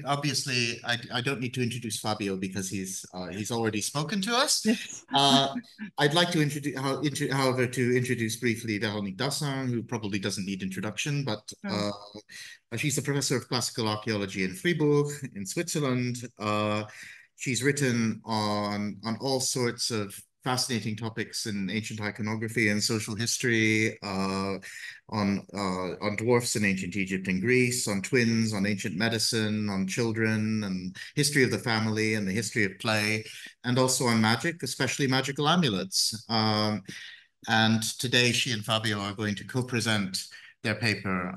Obviously, I don't need to introduce Fabio because he's already spoken to us. Yes. I'd like to however, to introduce briefly Véronique Dasen, who probably doesn't need introduction, but she's a professor of classical archaeology in Fribourg, in Switzerland. She's written on all sorts of fascinating topics in ancient iconography and social history, on dwarfs in ancient Egypt and Greece, on twins, on ancient medicine, on children, and history of the family and the history of play, and also on magic, especially magical amulets. And today she and Fabio are going to co-present their paper,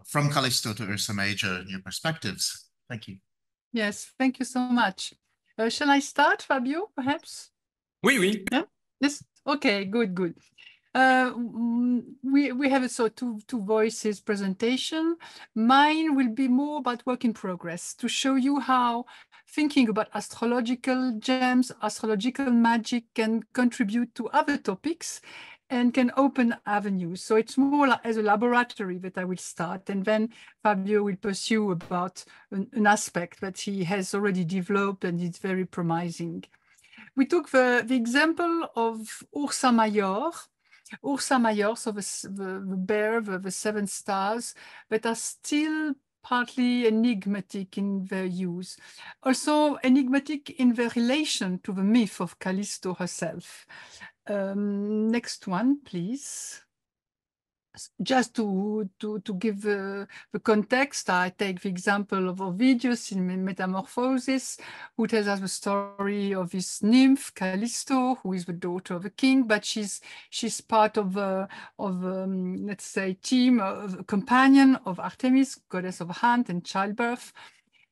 From Callisto to Ursa Major, New Perspectives. Thank you. Yes, thank you so much. Shall I start, Fabio, perhaps? Oui, oui. Yeah? Yes. Okay. Good. Good. We have two voices presentation. Mine will be more about work in progress to show you how thinking about astrological gems, astrological magic can contribute to other topics and can open avenues. So it's more like as a laboratory that I will start, and then Fabio will pursue about an aspect that he has already developed and it's very promising. We took the example of Ursa Major. Ursa Major, so the bear, the seven stars, that are still partly enigmatic in their use. Also enigmatic in their relation to the myth of Callisto herself. Next one, please. Just to give the context, I take the example of Ovidius in Metamorphosis, who tells us the story of this nymph, Callisto, who is the daughter of a king, but she's part of let's say, team, of a companion of Artemis, goddess of hunt and childbirth.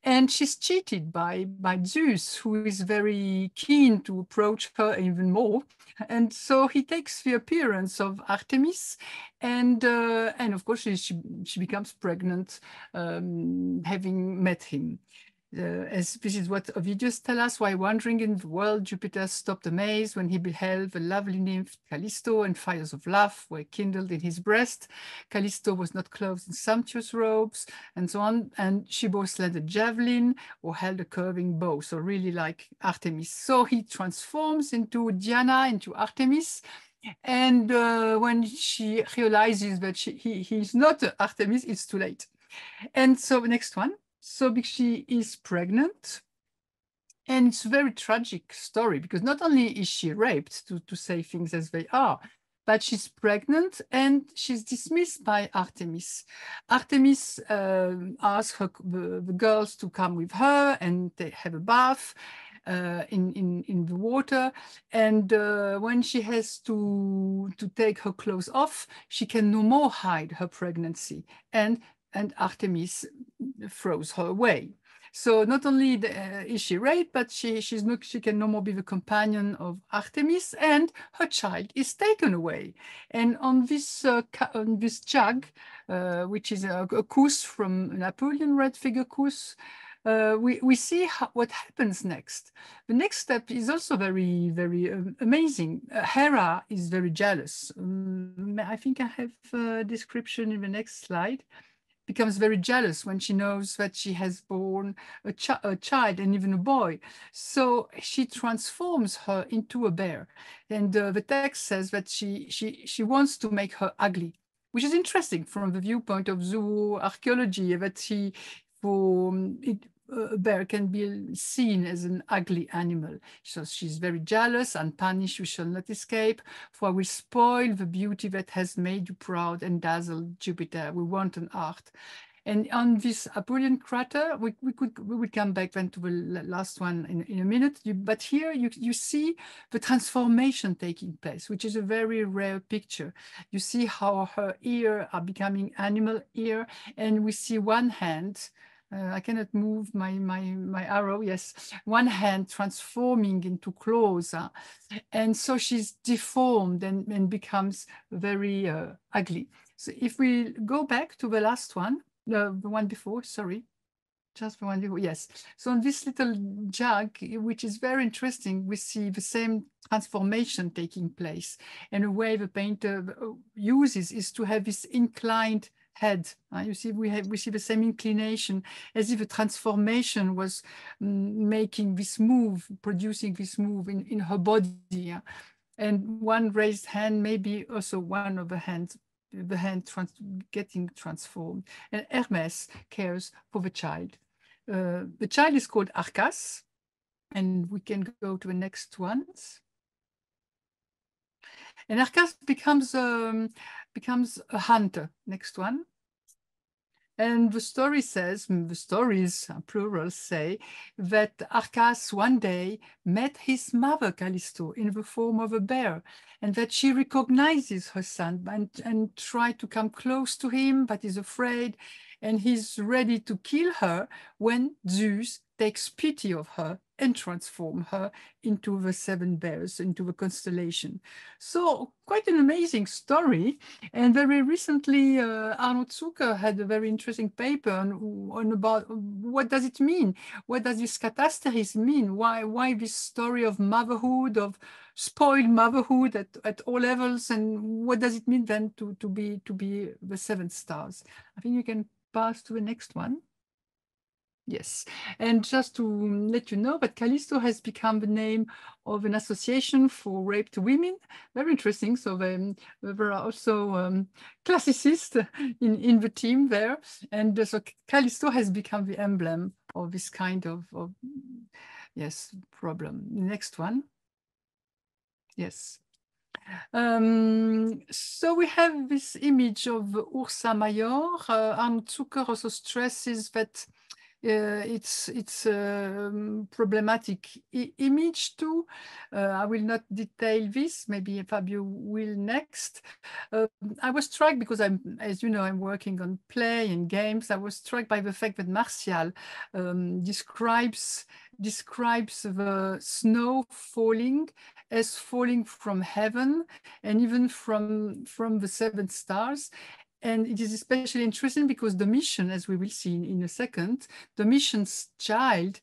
And she's cheated by Zeus, who is very keen to approach her even more. And so he takes the appearance of Artemis, and of course she becomes pregnant, having met him. As this is what Ovidius tells us, while wandering in the world, Jupiter stopped amazed when he beheld the lovely nymph Callisto, and fires of love were kindled in his breast. Callisto was not clothed in sumptuous robes, and so on, and she both led a javelin or held a curving bow, so really like Artemis. So he transforms into Diana, into Artemis, and when she realizes that he's not Artemis, it's too late. And so the next one. So she is pregnant, and it's a very tragic story because not only is she raped, to say things as they are, but she's pregnant and she's dismissed by Artemis. Artemis asks the girls to come with her, and they have a bath in the water. And when she has to take her clothes off, she can no more hide her pregnancy. And Artemis throws her away. So not only is she raped, but she can no more be the companion of Artemis, and her child is taken away. And on this jug, which is a course from Napoleon red figure course, we see what happens next. The next step is also very, very amazing. Hera is very jealous. I think I have a description in the next slide. Becomes very jealous when she knows that she has born a child, and even a boy. So she transforms her into a bear. And the text says that she wants to make her ugly, which is interesting from the viewpoint of zooarchaeology, that a bear can be seen as an ugly animal. So she's very jealous. Unpunished, we shall not escape, for I will spoil the beauty that has made you proud and dazzled Jupiter. We want an art. And on this Apollyon crater, we will come back then to the last one in a minute. But here you see the transformation taking place, which is a very rare picture. You see how her ears are becoming animal ear, and we see one hand. I cannot move my arrow. Yes, one hand transforming into claws, and so she's deformed and becomes very ugly. So if we go back to the last one, the one before, sorry, just the one before, yes. So on this little jug, which is very interesting, we see the same transformation taking place, and a way the painter uses is to have this inclined head. You see, we see the same inclination, as if a transformation was making this move, producing this move in her body. And one raised hand, maybe also one of the hands, getting transformed. And Hermes cares for the child. The child is called Arcas, and we can go to the next ones. And Arcas becomes a hunter. Next one. And the story says, the stories, plural, say that Arcas one day met his mother, Callisto, in the form of a bear, and that she recognizes her son and tries to come close to him, but is afraid, and he's ready to kill her when Zeus takes pity of her and transform her into the 7 bears, into the constellation. So quite an amazing story. And very recently, Arnold Zucker had a very interesting paper on about what does it mean? What does this catasterism mean? Why this story of motherhood, of spoiled motherhood at all levels? And what does it mean then to be the 7 stars? I think you can pass to the next one. Yes, and just to let you know that Callisto has become the name of an association for raped women. Very interesting. So there are also classicists in the team there. And so Callisto has become the emblem of this kind of yes, problem. Next one. Yes. So we have this image of Ursa Major. Arnold Zucker also stresses that it's a problematic image too. I will not detail this. Maybe Fabio will next. I was struck because as you know, I'm working on play and games. I was struck by the fact that Martial describes the snow falling as falling from heaven and even from the 7 stars. And it is especially interesting because Domitian, as we will see in a second, Domitian's child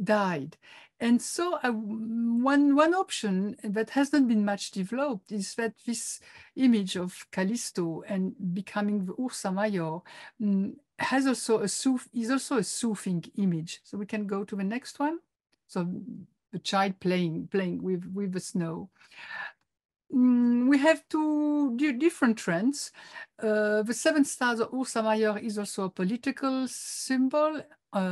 died. And so one option that has not been much developed is that this image of Callisto and becoming the Ursa Major is also a soothing image. So we can go to the next one. So the child playing with the snow. We have 2 different trends. The 7 stars of Ursa Major is also a political symbol.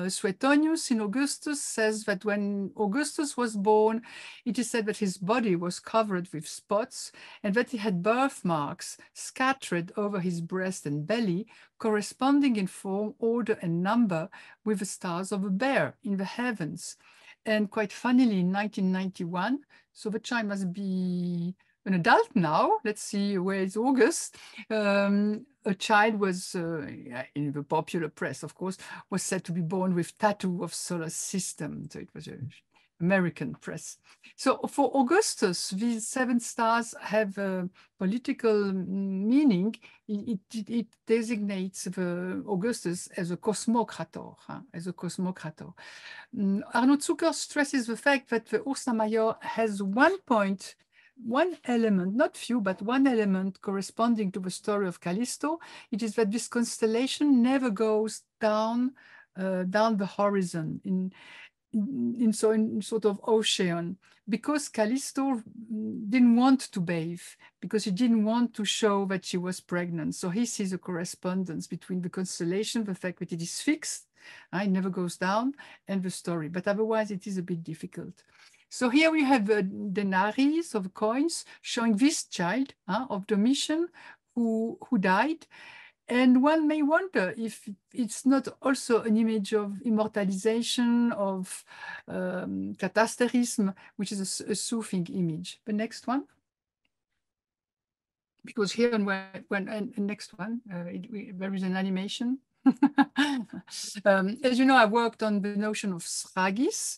Suetonius in Augustus says that when Augustus was born, it is said that his body was covered with spots and that he had birthmarks scattered over his breast and belly, corresponding in form, order, and number with the stars of a bear in the heavens. And quite funnily, in 1991, so the child must be an adult now. Let's see, where is August? A child was, in the popular press, of course, was said to be born with tattoo of solar system. So it was an American press. So for Augustus, these 7 stars have a political meaning. It designates Augustus as a cosmocrator, as a cosmocrator. Arnold Zucker stresses the fact that the Ursa Major has one element, not few, but one element corresponding to the story of Callisto. It is that this constellation never goes down the horizon in sort of ocean, because Callisto didn't want to bathe, because he didn't want to show that she was pregnant. So he sees a correspondence between the constellation, the fact that it is fixed, it never goes down, and the story. But otherwise, it is a bit difficult. So here we have denarii of coins showing this child of Domitian who died. And one may wonder if it's not also an image of immortalization, of catasterism, which is a soothing image. The next one. Because here and next one, there is an animation. As you know, I worked on the notion of sphagis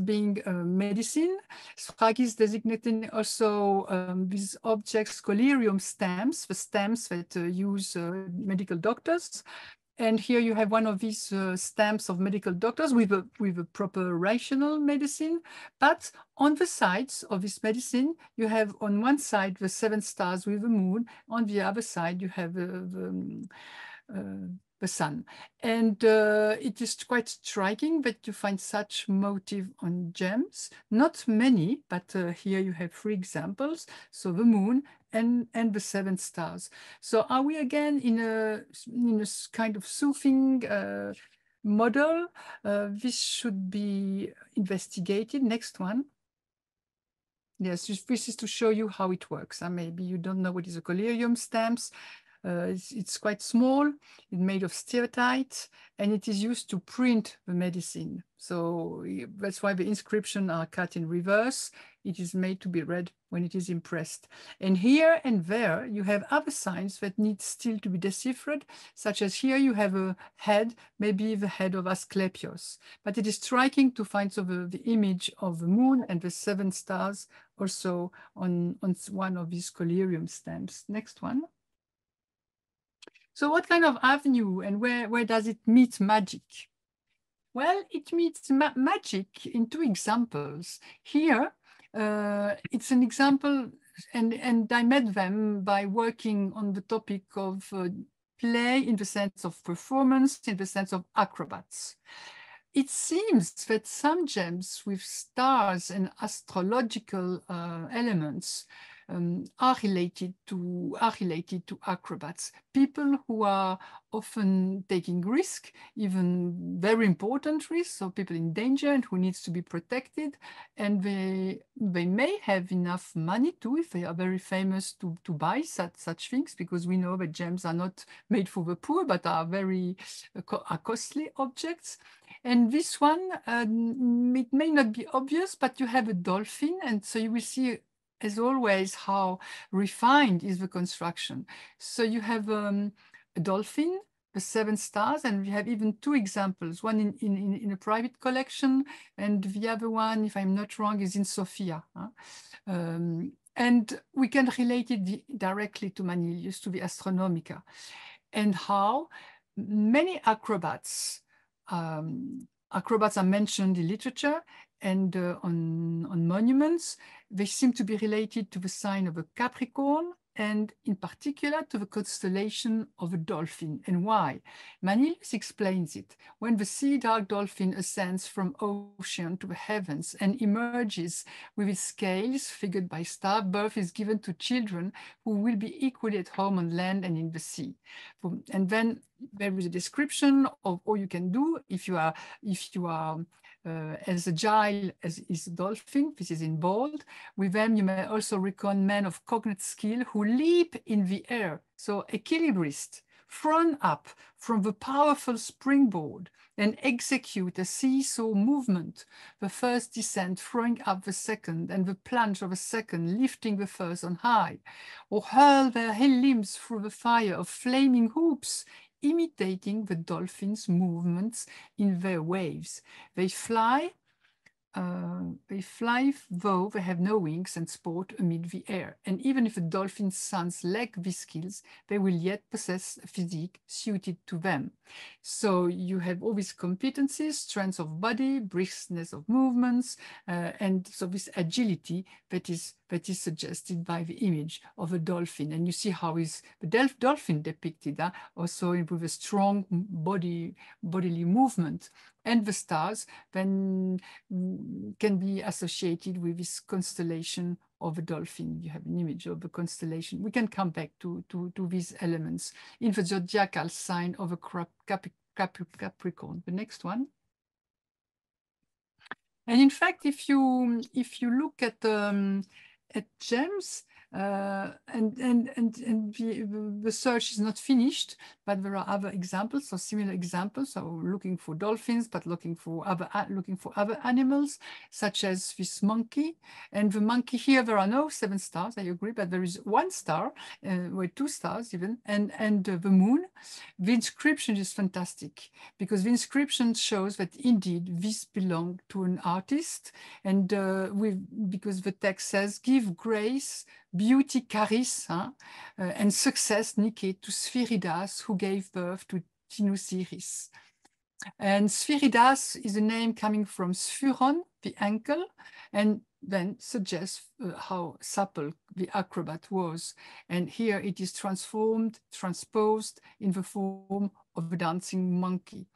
being medicine, sphagis designating also these objects, collyrium stamps, the stamps that use medical doctors. And here you have one of these stamps of medical doctors with a proper rational medicine. But on the sides of this medicine, you have on one side the 7 stars with the moon. On the other side, you have the sun. And it is quite striking that you find such motive on gems. Not many, but here you have 3 examples. So the moon and the 7 stars. So are we again in a kind of soothing model? This should be investigated. Next one. Yes, this is to show you how it works. Maybe you don't know what is a collyrium stamps. It's quite small, it's made of steatite, and it is used to print the medicine. So that's why the inscriptions are cut in reverse. It is made to be read when it is impressed. And here and there, you have other signs that need still to be deciphered, such as here you have a head, maybe the head of Asclepius. But it is striking to find the image of the moon and the 7 stars also on one of these collyrium stamps. Next one. So what kind of avenue and where does it meet magic? Well, it meets magic in 2 examples. Here, it's an example, and I met them by working on the topic of play in the sense of performance, in the sense of acrobats. It seems that some gems with stars and astrological elements are related to acrobats, people who are often taking risk, even very important risks, so people in danger and who needs to be protected, and they may have enough money too, if they are very famous, to buy such things, because we know that gems are not made for the poor, but are very costly objects. And this one, it may not be obvious, but you have a dolphin, and so you will see, as always, how refined is the construction. So you have a dolphin, the 7 stars, and we have even 2 examples, one in a private collection, and the other one, if I'm not wrong, is in Sofia. And we can relate it directly to Manilius, to the Astronomica, and how many acrobats are mentioned in literature and on monuments. They seem to be related to the sign of a Capricorn, and in particular to the constellation of a dolphin. And why? Manilius explains it. When the sea dark dolphin ascends from ocean to the heavens and emerges with its scales figured by star, birth is given to children who will be equally at home on land and in the sea. And then there is a description of all you can do if you are as agile as is a dolphin. This is in bold. With them, you may also reckon men of cognate skill who leap in the air. So equilibrist, thrown up from the powerful springboard and execute a seesaw movement, the first descent throwing up the second, and the plunge of a second lifting the first on high, or hurl their limbs through the fire of flaming hoops, imitating the dolphins' movements in their waves. They fly though they have no wings and sport amid the air. And even if the dolphin's sons lack these skills, they will yet possess a physique suited to them. So you have all these competencies, strength of body, briskness of movements, and so this agility that is suggested by the image of a dolphin. And you see how is the dolphin depicted, also with a strong bodily movement. And the stars then can be associated with this constellation of a dolphin. You have an image of a constellation. We can come back to these elements in the zodiacal sign of a Capricorn. The next one. And in fact, if you look at gems, and the search is not finished, but there are other examples, or similar examples. So looking for dolphins, but looking for other animals, such as this monkey. And the monkey here, there are no 7 stars, I agree, but there is 1 star, or 2 stars even, and the moon. The inscription is fantastic, because the inscription shows that indeed this belonged to an artist, and because the text says, "Give grace, beauty, charis, and success, Nike, to Sphiridas, who gave birth to Tinousiris. And Sphiridas is a name coming from Sphyron, the ankle, and then suggests how supple the acrobat was. And here it is transposed in the form of a dancing monkey.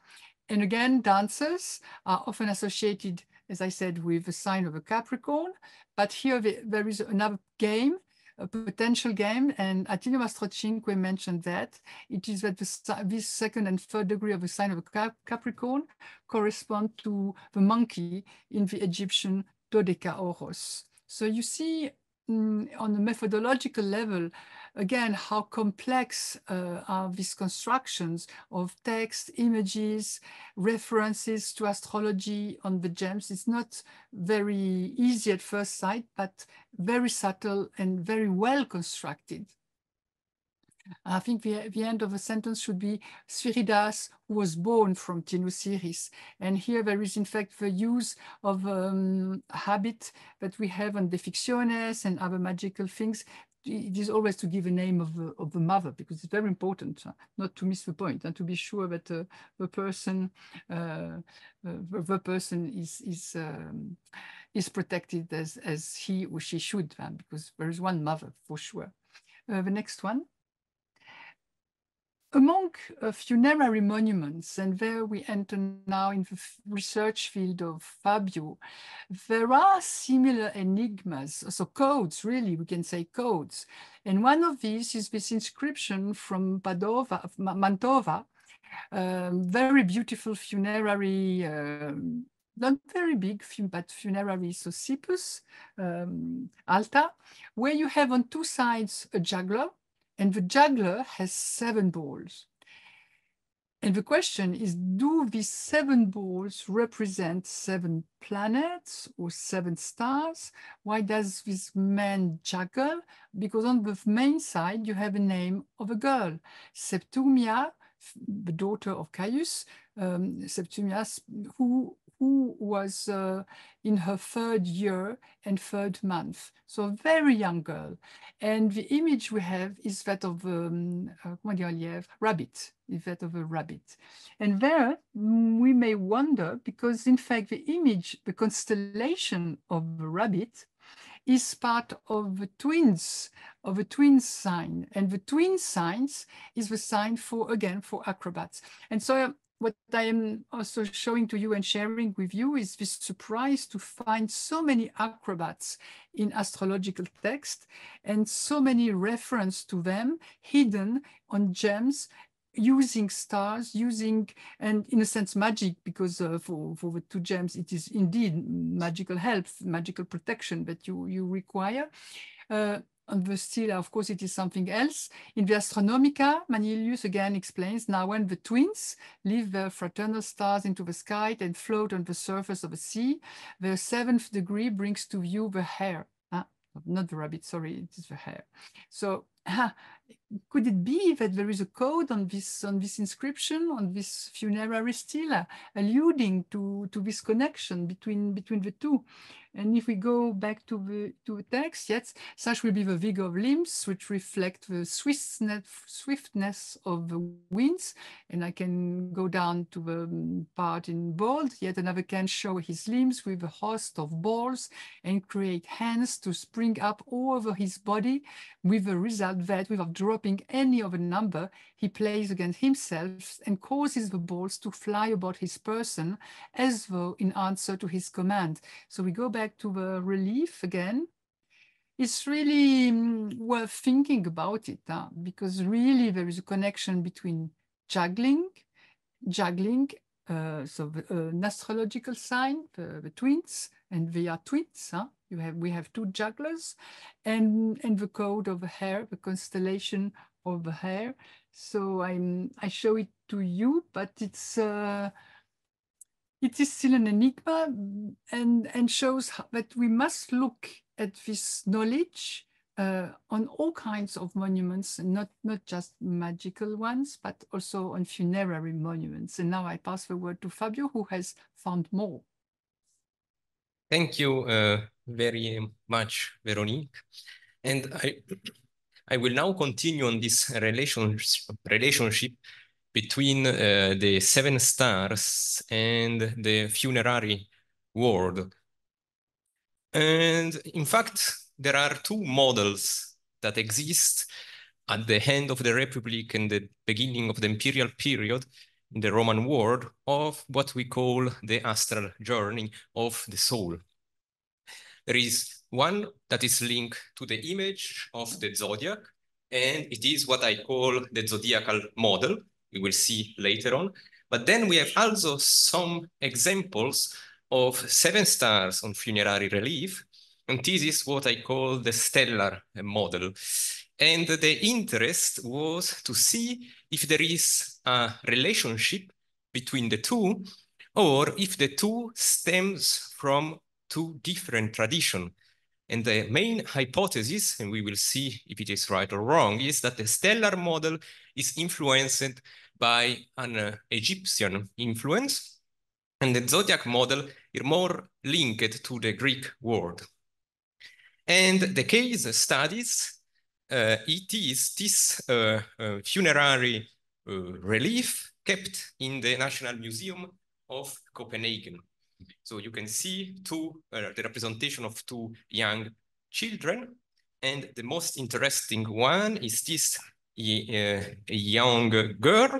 And again, dancers are often associated, as I said, with the sign of a Capricorn, but here there is another game, a potential game, and Attilio Mastrocinque mentioned that. It is that this second and third degree of the sign of a Capricorn correspond to the monkey in the Egyptian Dodecaoros. So you see on a methodological level, again, how complex are these constructions of text, images, references to astrology on the gems. It's not very easy at first sight, but very subtle and very well constructed. I think the end of the sentence should be Sphiridas, who was born from Tinousiris. And here there is, in fact, the use of a habit that we have on Deficciones and other magical things. It is always to give a name of the mother, because it's very important not to miss the point and to be sure that the person is protected as he or she should, because there is one mother for sure. The next one. Among funerary monuments, and there we enter now in the research field of Fabio, there are similar enigmas, so codes, really, we can say codes. And one of these is this inscription from Mantova, very beautiful funerary, not very big, but funerary, so Sippus, altar, where you have on two sides a juggler, and the juggler has 7 balls. And the question is, do these 7 balls represent 7 planets or 7 stars? Why does this man juggle? Because on the main side, you have a name of a girl, Septimia, the daughter of Caius, Septimia, who was in her 3rd year and 3rd month. So a very young girl. And the image we have is that of rabbit, is that of a rabbit. And there we may wonder, because in fact the image, the constellation of the rabbit is part of the twins, of a twin sign. And the twin signs is the sign for, again, for acrobats. And so what I am also showing to you and sharing with you is this surprise to find so many acrobats in astrological text and so many references to them hidden on gems, using stars, using, and in a sense, magic, because for the 2 gems, it is indeed magical help, magical protection that you require. On the stela, of course, it is something else. In the Astronomica, Manilius again explains, now when the twins leave their fraternal stars into the sky and float on the surface of the sea, their 7th degree brings to view the hare. Not the rabbit, sorry, it is the hare. So could it be that there is a code on this inscription, on this funerary stela, alluding to this connection between the 2? And if we go back to the text, yes, such will be the vigor of limbs, which reflect the swiftness of the winds. And I can go down to the part in bold. Yet another can show his limbs with a host of balls and create hands to spring up over his body, with the result that without dropping any of a number, he plays against himself and causes the balls to fly about his person as though in answer to his command. So we go back to the relief again. It's really worth thinking about it, because really there is a connection between juggling, so an astrological sign, the twins, and they are twins. We have 2 jugglers, and the code of the hare, the constellation of the hare. So I show it to you, but it is still an enigma, and shows that we must look at this knowledge on all kinds of monuments, and not just magical ones, but also on funerary monuments. And now I pass the word to Fabio, who has found more. Thank you very much, Véronique. And I will now continue on this relationship between the 7 stars and the funerary world. And in fact, there are 2 models that exist at the end of the Republic and the beginning of the imperial period in the Roman world of what we call the astral journey of the soul. There is one that is linked to the image of the zodiac, and it is what I call the zodiacal model. We will see later on. But then we have also some examples of 7 stars on funerary relief, and this is what I call the stellar model. And the interest was to see if there is a relationship between the two, or if the two stems from 2 different traditions. And the main hypothesis, and we will see if it is right or wrong, is that the stellar model is influenced by an Egyptian influence, and the zodiac model is more linked to the Greek world. And the case studies, it is this funerary relief kept in the National Museum of Copenhagen. So you can see the representation of 2 young children. And the most interesting one is this young girl.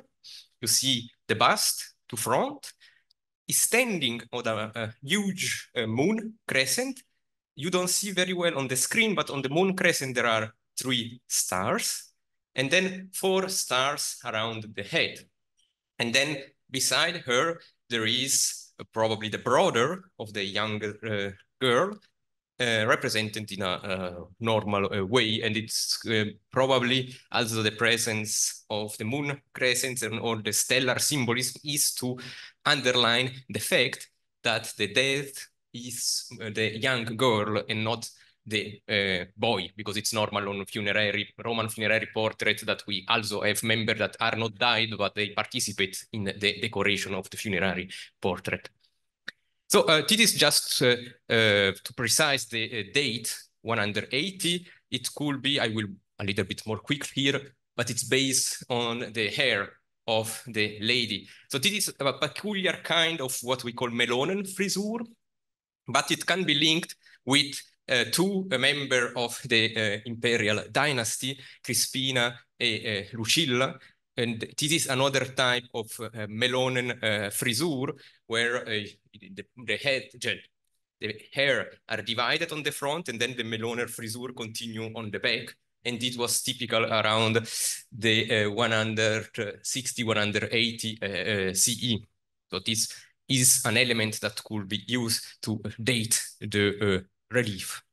You see the bust to front is standing on a huge moon crescent. You don't see very well on the screen, but on the moon crescent, there are 3 stars and then 4 stars around the head. And then beside her, there is probably the brother of the young girl, represented in a normal way. And it's probably also the presence of the moon crescent and or the stellar symbolism is to underline the fact that the death is the young girl and not the boy, because it's normal on Roman funerary portrait that we also have members that are not died, but they participate in the decoration of the funerary portrait. So this is just to precise the date, 180. It could be, I will a little bit more quick here, but it's based on the hair of the lady. So this is a peculiar kind of what we call Melonen frisure, but it can be linked with 2 members of the imperial dynasty, Crispina and Lucilla. And this is another type of Melonen frisure, where the hair are divided on the front, and then the Meloner frisure continue on the back. And it was typical around the 160, 180 CE. So this is an element that could be used to date the relief.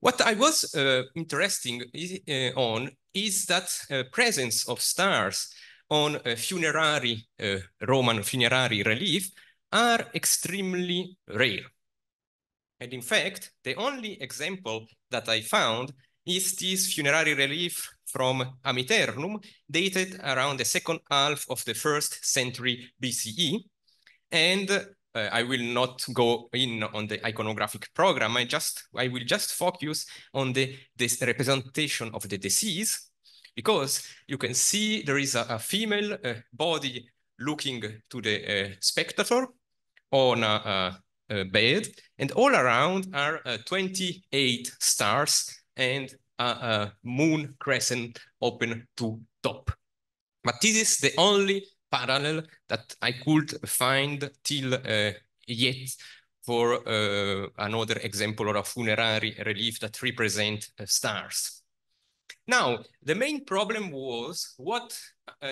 What I was interested on is that presence of stars on funerary, Roman funerary relief are extremely rare. And in fact, the only example that I found is this funerary relief from Amiternum, dated around the 2nd half of the 1st century BCE. And I will not go in on the iconographic program. I will just focus on this representation of the deceased, because you can see there is a female body looking to the spectator on a bed, and all around are 28 stars and a moon crescent open to top. But this is the only parallel that I could find till yet for another example or a funerary relief that represent stars. Now, the main problem was what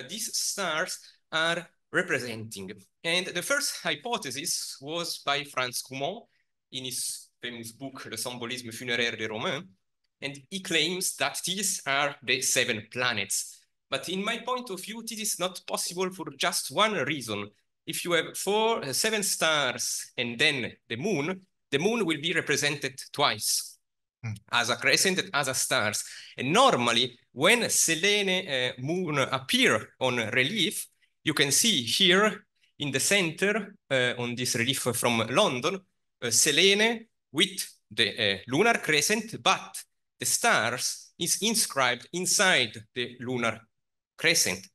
these stars are representing. And the first hypothesis was by Franz Cumont in his famous book, Le Symbolisme funéraire des Romains. And he claims that these are the 7 planets. But in my point of view, this is not possible for just one reason. If you have 7 stars and then the moon will be represented twice, as a crescent and as a stars. And normally, when Selene moon appear on relief, you can see here in the center, on this relief from London, Selene with the lunar crescent, but the stars is inscribed inside the lunar crescent.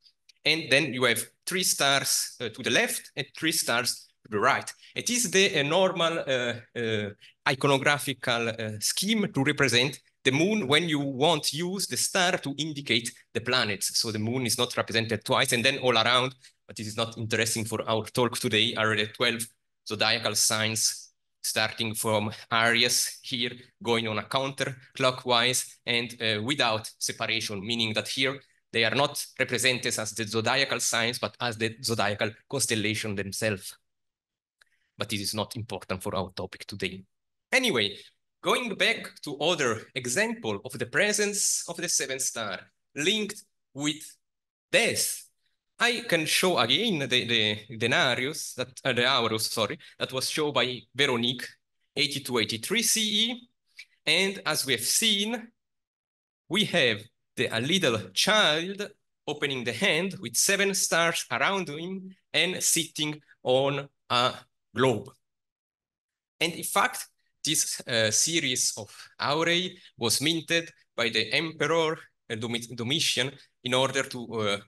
and then you have 3 stars to the left and 3 stars to the right. It is the normal iconographical scheme to represent the moon when you want to use the star to indicate the planets. So the moon is not represented twice, and then all around, but this is not interesting for our talk today, are the 12 zodiacal signs, starting from Aries here, going on a counterclockwise and without separation, meaning that here they are not represented as the zodiacal signs, but as the zodiacal constellation themselves. But this is not important for our topic today. Anyway, going back to other example of the presence of the 7th star linked with death, I can show again the Aurus that was shown by Véronique, 8283 CE. And as we have seen, we have a little child opening the hand with 7 stars around him and sitting on a globe. And in fact, this series of aurae was minted by the Emperor Domitian in order to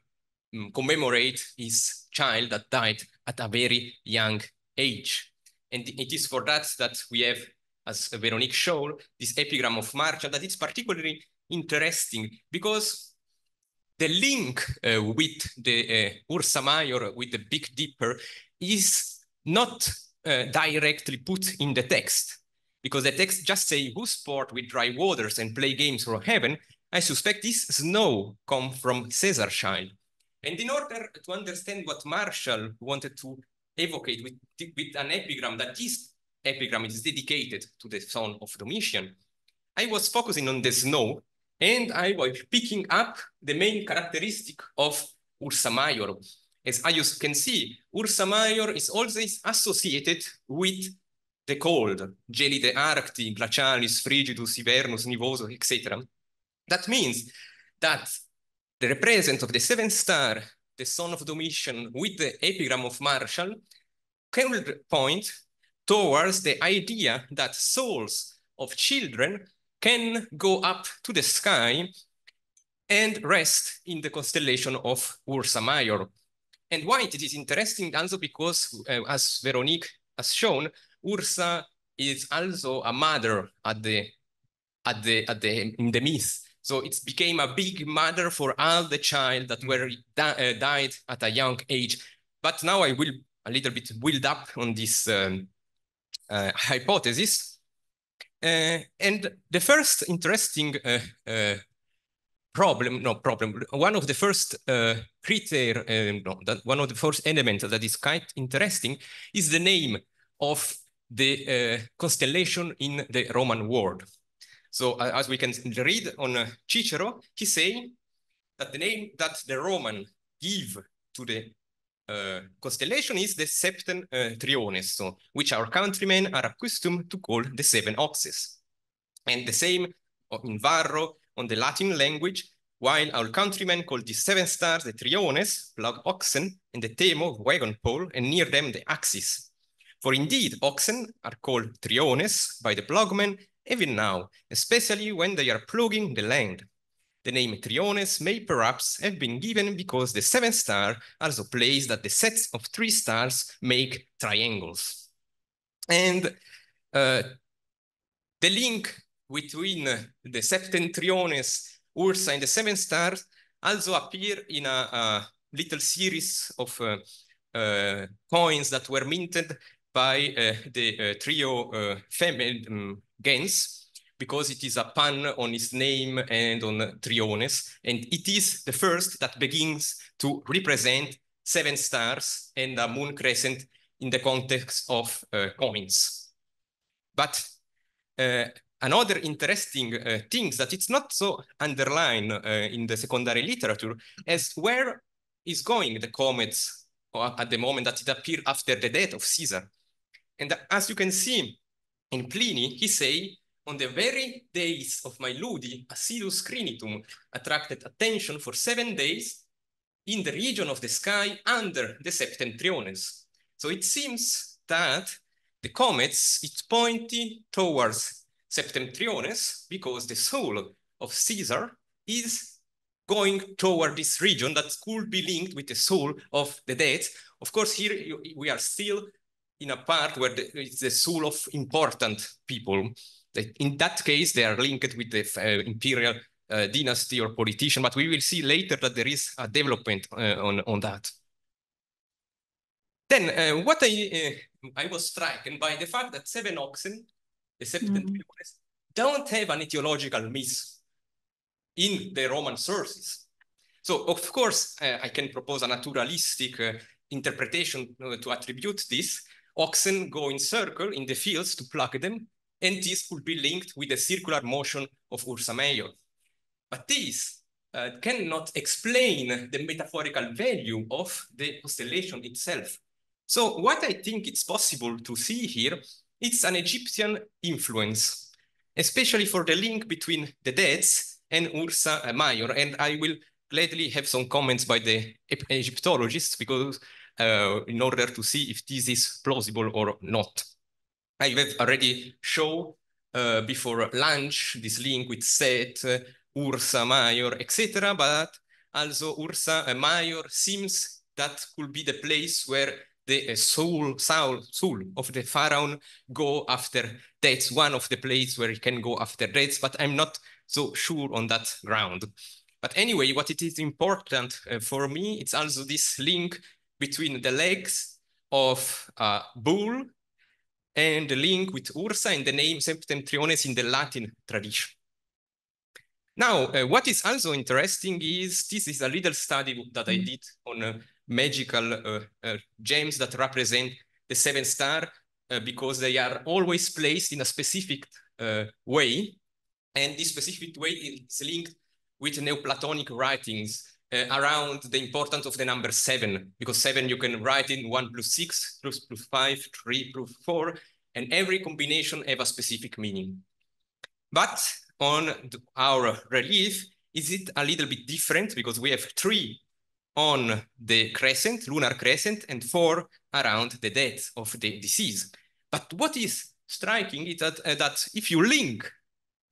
commemorate his child that died at a very young age. And it is for that we have, as Véronique showed, this epigram of Martial that is particularly interesting because the link with the Ursa Major, with the Big Dipper, is not directly put in the text, because the text just say who sport with dry waters and play games from heaven. I suspect this snow come from Caesar's child. And in order to understand what Martial wanted to evocate with an epigram, that this epigram is dedicated to the son of Domitian, I was focusing on the snow, and I was picking up the main characteristic of Ursa Major. As you can see, Ursa Major is always associated with the cold, gelide arcti, glacialis, frigidus, hibernus, nivoso, etc. That means that the represent of the 7th star, the son of Domitian, with the epigram of Martial, can point towards the idea that souls of children can go up to the sky and rest in the constellation of Ursa Major. And why it is interesting also because, as Véronique has shown, Ursa is also a mother in the myth. So it became a big mother for all the child that were died at a young age. But now I will a little bit build up on this hypothesis. And the first interesting one of the first one of the first elements that is quite interesting is the name of the constellation in the Roman world. So as we can read on Cicero, he say that the name that the Roman give to the constellation is the Septentriones, so which our countrymen are accustomed to call the 7 oxes. And the same in Varro, on the Latin language, while our countrymen call the 7 stars the Triones, plug oxen, and the Temo, wagon pole, and near them the axis. For indeed, oxen are called Triones by the plugmen even now, especially when they are plugging the land. The name Triones may perhaps have been given because the 7th star also plays that the sets of 3 stars make triangles. And the link between the Septentriones, Ursa, and the 7 stars also appear in a little series of coins that were minted by the trio Gens, because it is a pun on his name and on Triones, and it is the first that begins to represent 7 stars and a moon crescent in the context of coins. But another interesting thing that it's not so underlined in the secondary literature is where is going the comets at the moment that it appeared after the death of Caesar. And as you can see in Pliny, he say, on the very days of my ludi, assiduus crinitum attracted attention for 7 days in the region of the sky under the Septentriones. So it seems that the comets, it's pointing towards Septentriones because the soul of Caesar is going toward this region that could be linked with the soul of the dead. Of course, here we are still in a part where it's the soul of important people. In that case, they are linked with the imperial dynasty or politician, but we will see later that there is a development on that. Then what I was stricken by the fact that 7 oxen, the septentriones, don't have an etiological myth in the Roman sources. So of course, I can propose a naturalistic interpretation to attribute this. Oxen go in circle in the fields to pluck them, and this could be linked with the circular motion of Ursa Major. But this cannot explain the metaphorical value of the constellation itself. So what I think it's possible to see here, it's an Egyptian influence, especially for the link between the deads and Ursa Major. And I will gladly have some comments by the Egyptologists because in order to see if this is plausible or not. I have already shown before lunch this link with Set, Ursa Major, etc. But also Ursa Major seems that could be the place where the soul of the pharaoh go after deaths, one of the places where he can go after deaths, but I'm not so sure on that ground. But anyway, what it is important for me, it's also this link between the legs of a bull and the link with Ursa and the name Septentriones in the Latin tradition. Now, what is also interesting is this is a little study that I did on magical gems that represent the 7 stars because they are always placed in a specific way. And this specific way is linked with Neoplatonic writings around the importance of the number 7, because 7 you can write in 1 + 6, + 5, 3 + 4, and every combination have a specific meaning. But on our relief, is it a little bit different because we have 3 on the crescent, lunar crescent, and 4 around the death of the disease. But what is striking is that if you link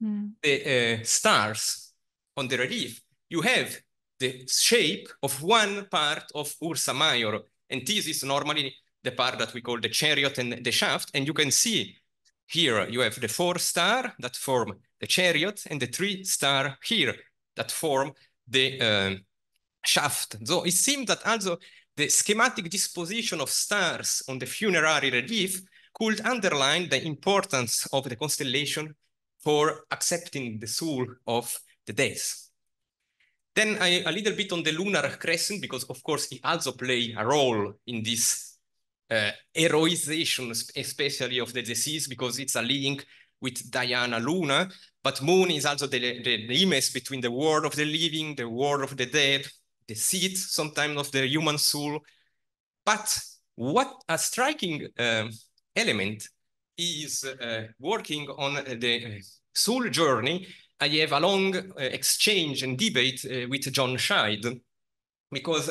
the stars on the relief, you have the shape of one part of Ursa Major, and this is normally the part that we call the chariot and the shaft, and you can see here you have the 4 stars that form the chariot and the 3 stars here that form the shaft. So it seems that also the schematic disposition of stars on the funerary relief could underline the importance of the constellation for accepting the soul of the dead. Then a little bit on the lunar crescent, because of course it also plays a role in this heroization, especially of the deceased, because it's a link with Diana Luna, but moon is also the image between the world of the living, the world of the dead, the seat sometimes of the human soul. But what a striking element is working on the soul journey. I have a long exchange and debate with John Scheid, because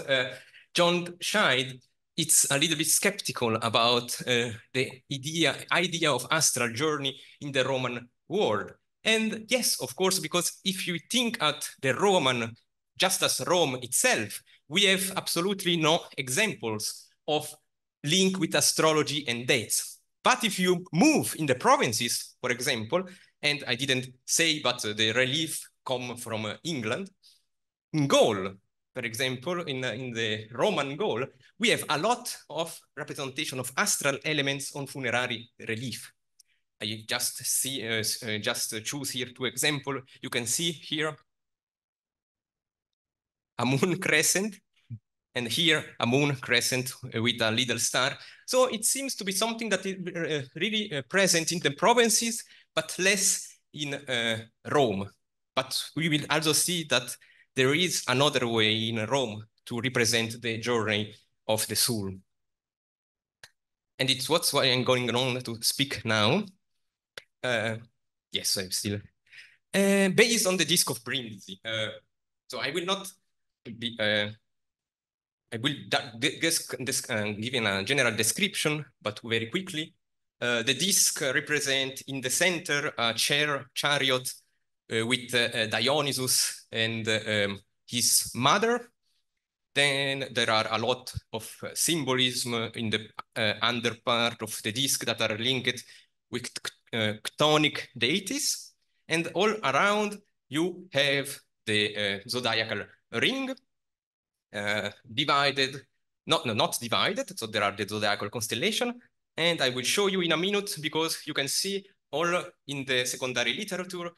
John Scheid is a little bit skeptical about the idea of astral journey in the Roman world. And yes, of course, because if you think at the Roman, just as Rome itself, we have absolutely no examples of link with astrology and dates. But if you move in the provinces, for example, and I didn't say, but the relief come from England, in Gaul, for example, in the Roman Gaul, we have a lot of representation of astral elements on funerary relief. I just choose here 2 examples. You can see here a moon crescent, and here a moon crescent with a little star. So it seems to be something that is really present in the provinces, but less in Rome. But we will also see that there is another way in Rome to represent the journey of the soul. And it's what's why I'm going on to speak now. Yes, I'm still. Based on the disc of Brindisi. So I will not be, I will give a general description, but very quickly. The disc represents in the center a chariot with Dionysus and his mother. Then there are a lot of symbolism in the under part of the disk that are linked with chthonic deities. And all around you have the zodiacal ring divided, not divided, so there are the zodiacal constellation. And I will show you in a minute, because you can see all in the secondary literature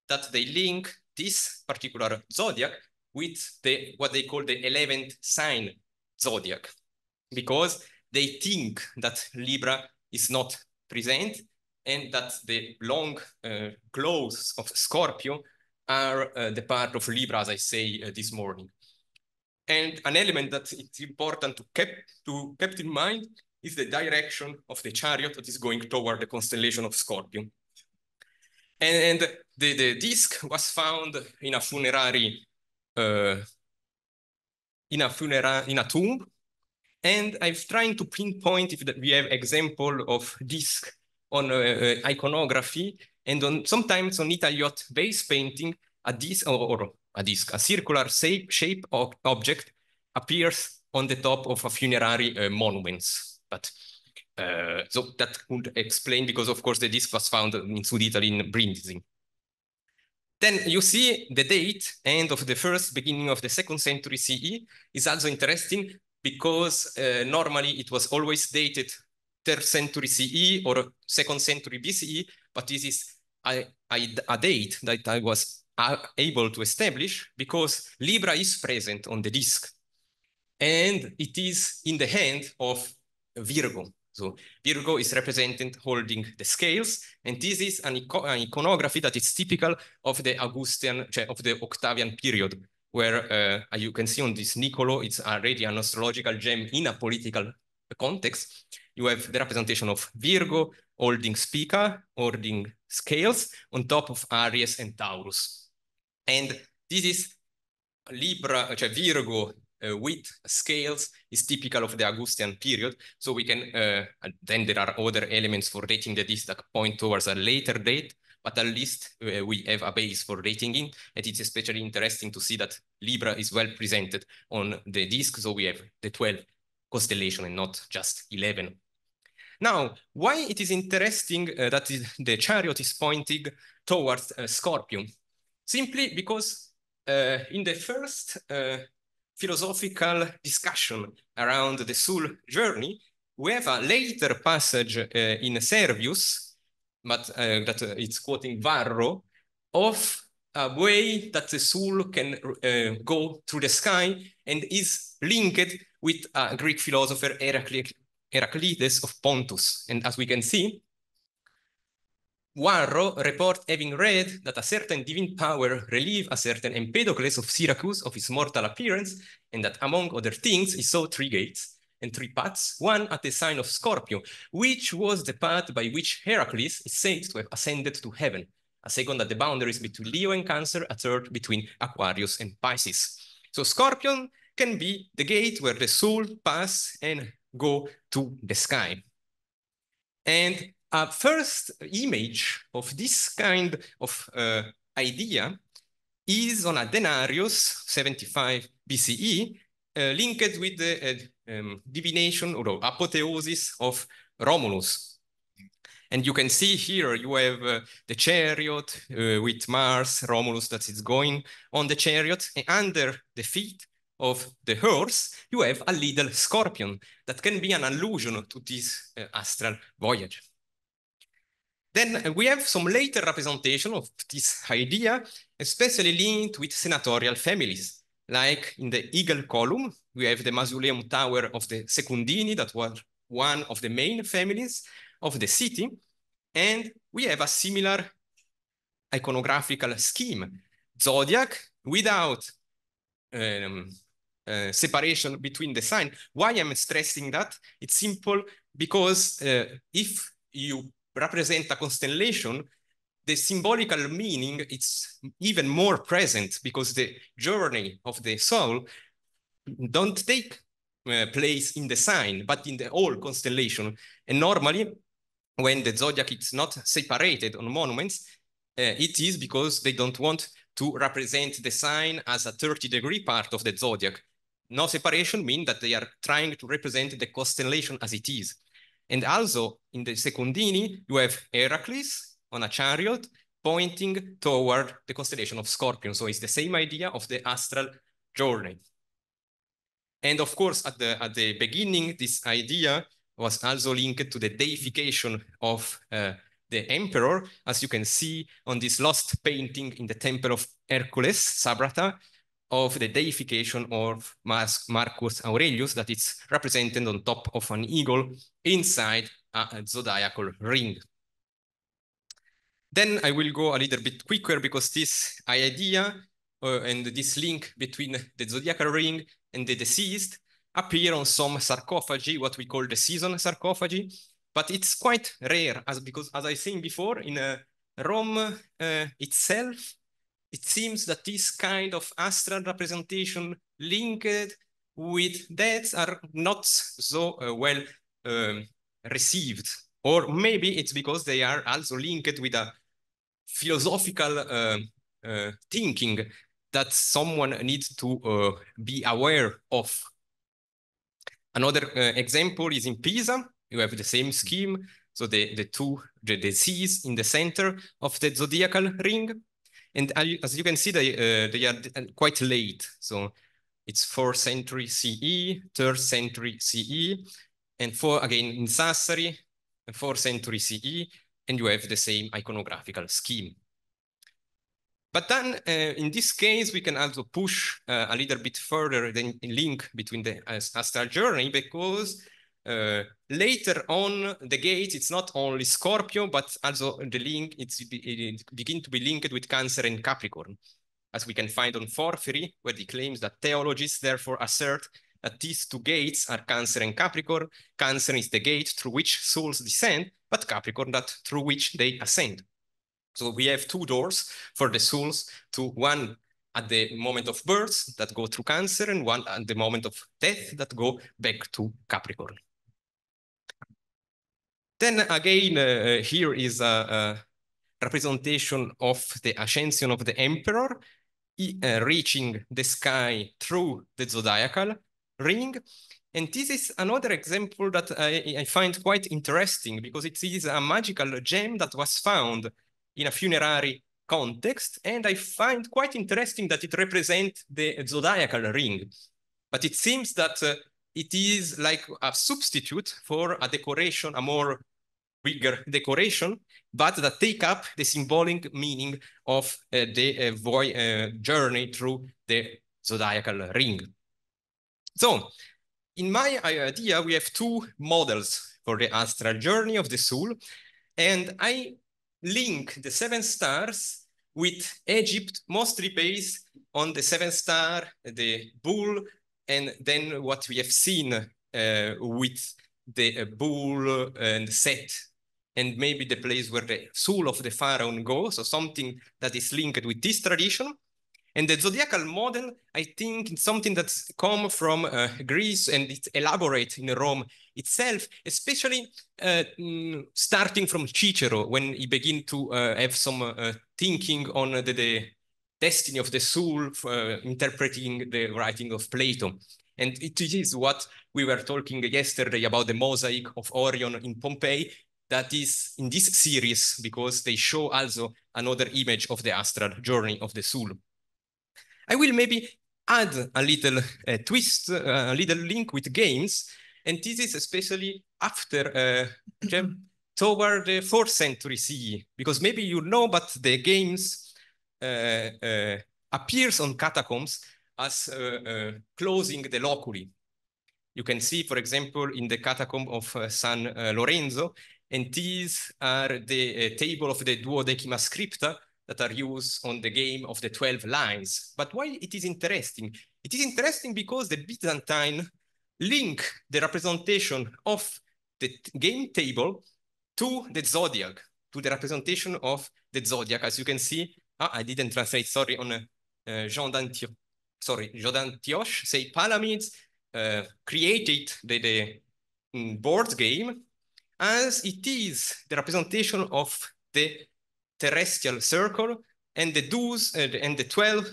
that they link this particular zodiac with the what they call the 11th sign zodiac, because they think that Libra is not present and that the long claws of Scorpio are the part of Libra, as I say this morning. And an element that it's important to keep in mind is the direction of the chariot that is going toward the constellation of Scorpio. And the disk was found in a funerary, in a tomb. And I'm trying to pinpoint if we have example of disk on iconography, and sometimes on Italiot base painting, a disk or a circular shape object appears on the top of a funerary monuments. But so that could explain, because of course the disk was found in South Italy in Brindisi. Then you see the date, end of the first, beginning of the 2nd century CE, is also interesting, because normally it was always dated 3rd century CE or 2nd century BCE, but this is a date that I was able to establish because Libra is present on the disk, and it is in the hand of Virgo. So Virgo is represented holding the scales, and this is an iconography that is typical of the Augustan, of the Octavian period, where you can see on this Nicolo, it's already an astrological gem in a political context. You have the representation of Virgo holding Spica, holding scales on top of Aries and Taurus. And this is Libra, Virgo with scales is typical of the Augustan period. So we can, then there are other elements for dating the disk that point towards a later date, but at least we have a base for dating in, and it's especially interesting to see that Libra is well presented on the disk. So we have the 12 constellation and not just 11. Now, why it is interesting that the chariot is pointing towards Scorpio? Simply because in the first philosophical discussion around the soul journey, we have a later passage in Servius, but that it's quoting Varro, of a way that the soul can go through the sky, and is linked with a Greek philosopher, Heraclides of Pontus. And as we can see, Varro reports having read that a certain divine power relieved a certain Empedocles of Syracuse of his mortal appearance, and that among other things he saw 3 gates and 3 paths, one at the sign of Scorpio, which was the path by which Heracles is said to have ascended to heaven, a second at the boundaries between Leo and Cancer, a third between Aquarius and Pisces. So Scorpion can be the gate where the soul pass and go to the sky. And a first image of this kind of idea is on a denarius, 75 BCE, linked with the divination or apotheosis of Romulus. And you can see here, you have the chariot with Mars, Romulus that is going on the chariot, and under the feet of the horse, you have a little scorpion that can be an allusion to this astral voyage. Then we have some later representation of this idea, especially linked with senatorial families. Like in the Eagle column, we have the mausoleum tower of the Secundini, that was one of the main families of the city. And we have a similar iconographical scheme. Zodiac without separation between the sign. Why I'm stressing that? It's simple, because if you represent a constellation, the symbolical meaning is even more present, because the journey of the soul don't take place in the sign, but in the whole constellation. And normally, when the zodiac is not separated on monuments, it is because they don't want to represent the sign as a 30-degree part of the zodiac. No separation means that they are trying to represent the constellation as it is. And also in the secundini, you have Heracles on a chariot pointing toward the constellation of Scorpion. So it's the same idea of the astral journey. And of course, at the beginning, this idea was also linked to the deification of the emperor, as you can see on this lost painting in the temple of Hercules, Sabrata, of the deification of Marcus Aurelius, that is represented on top of an eagle inside a zodiacal ring. Then I will go a little bit quicker because this idea and this link between the zodiacal ring and the deceased appear on some sarcophagi, what we call the season sarcophagi, but it's quite rare because as I said before, in Rome itself, it seems that this kind of astral representation linked with deaths are not so well received. Or maybe it's because they are also linked with a philosophical thinking that someone needs to be aware of. Another example is in Pisa. You have the same scheme. So the seas in the center of the zodiacal ring. And as you can see, they are quite late. So it's 4th century CE, 3rd century CE, and again in Sassari, 4th century CE, and you have the same iconographical scheme. But then in this case, we can also push a little bit further the link between the astral journey, because later on the gates, it's not only Scorpio, but also the link, it begins to be linked with Cancer and Capricorn, as we can find on Porphyry, where he claims that theologists therefore assert that these two gates are Cancer and Capricorn. Cancer is the gate through which souls descend, but Capricorn that through which they ascend. So we have two doors for the souls, one at the moment of birth that go through Cancer, and one at the moment of death that go back to Capricorn. Then again, here is a representation of the ascension of the emperor reaching the sky through the zodiacal ring. And this is another example that I find quite interesting, because it is a magical gem that was found in a funerary context, and I find quite interesting that it represents the zodiacal ring. But it seems that it is like a substitute for a decoration, a more bigger decoration, but that take up the symbolic meaning of the journey through the zodiacal ring. So, in my idea, we have two models for the astral journey of the soul, and I link the 7 stars with Egypt, mostly based on the 7 star, the bull, and then what we have seen with the bull and Set, and maybe the place where the soul of the pharaoh goes, so something that is linked with this tradition. And the zodiacal model, I think, is something that's come from Greece, and it's elaborate in Rome itself, especially starting from Cicero, when he began to have some thinking on the destiny of the soul, interpreting the writing of Plato. And it is what we were talking yesterday about the mosaic of Orion in Pompeii, that is in this series, because they show also another image of the astral journey of the soul. I will maybe add a little twist, a little link with games, and this is especially after, toward the 4th century CE, because maybe you know, but the games appears on catacombs as closing the loculi. You can see, for example, in the catacomb of San Lorenzo, and these are the table of the duodecima scripta that are used on the game of the 12 lines. But why it is interesting? It is interesting because the Byzantine link the representation of the game table to the zodiac, to the representation of the zodiac. As you can see, I didn't translate, sorry, on Jean d'Antioche, say Palamedes created the board game as it is the representation of the terrestrial circle and the do's and the 12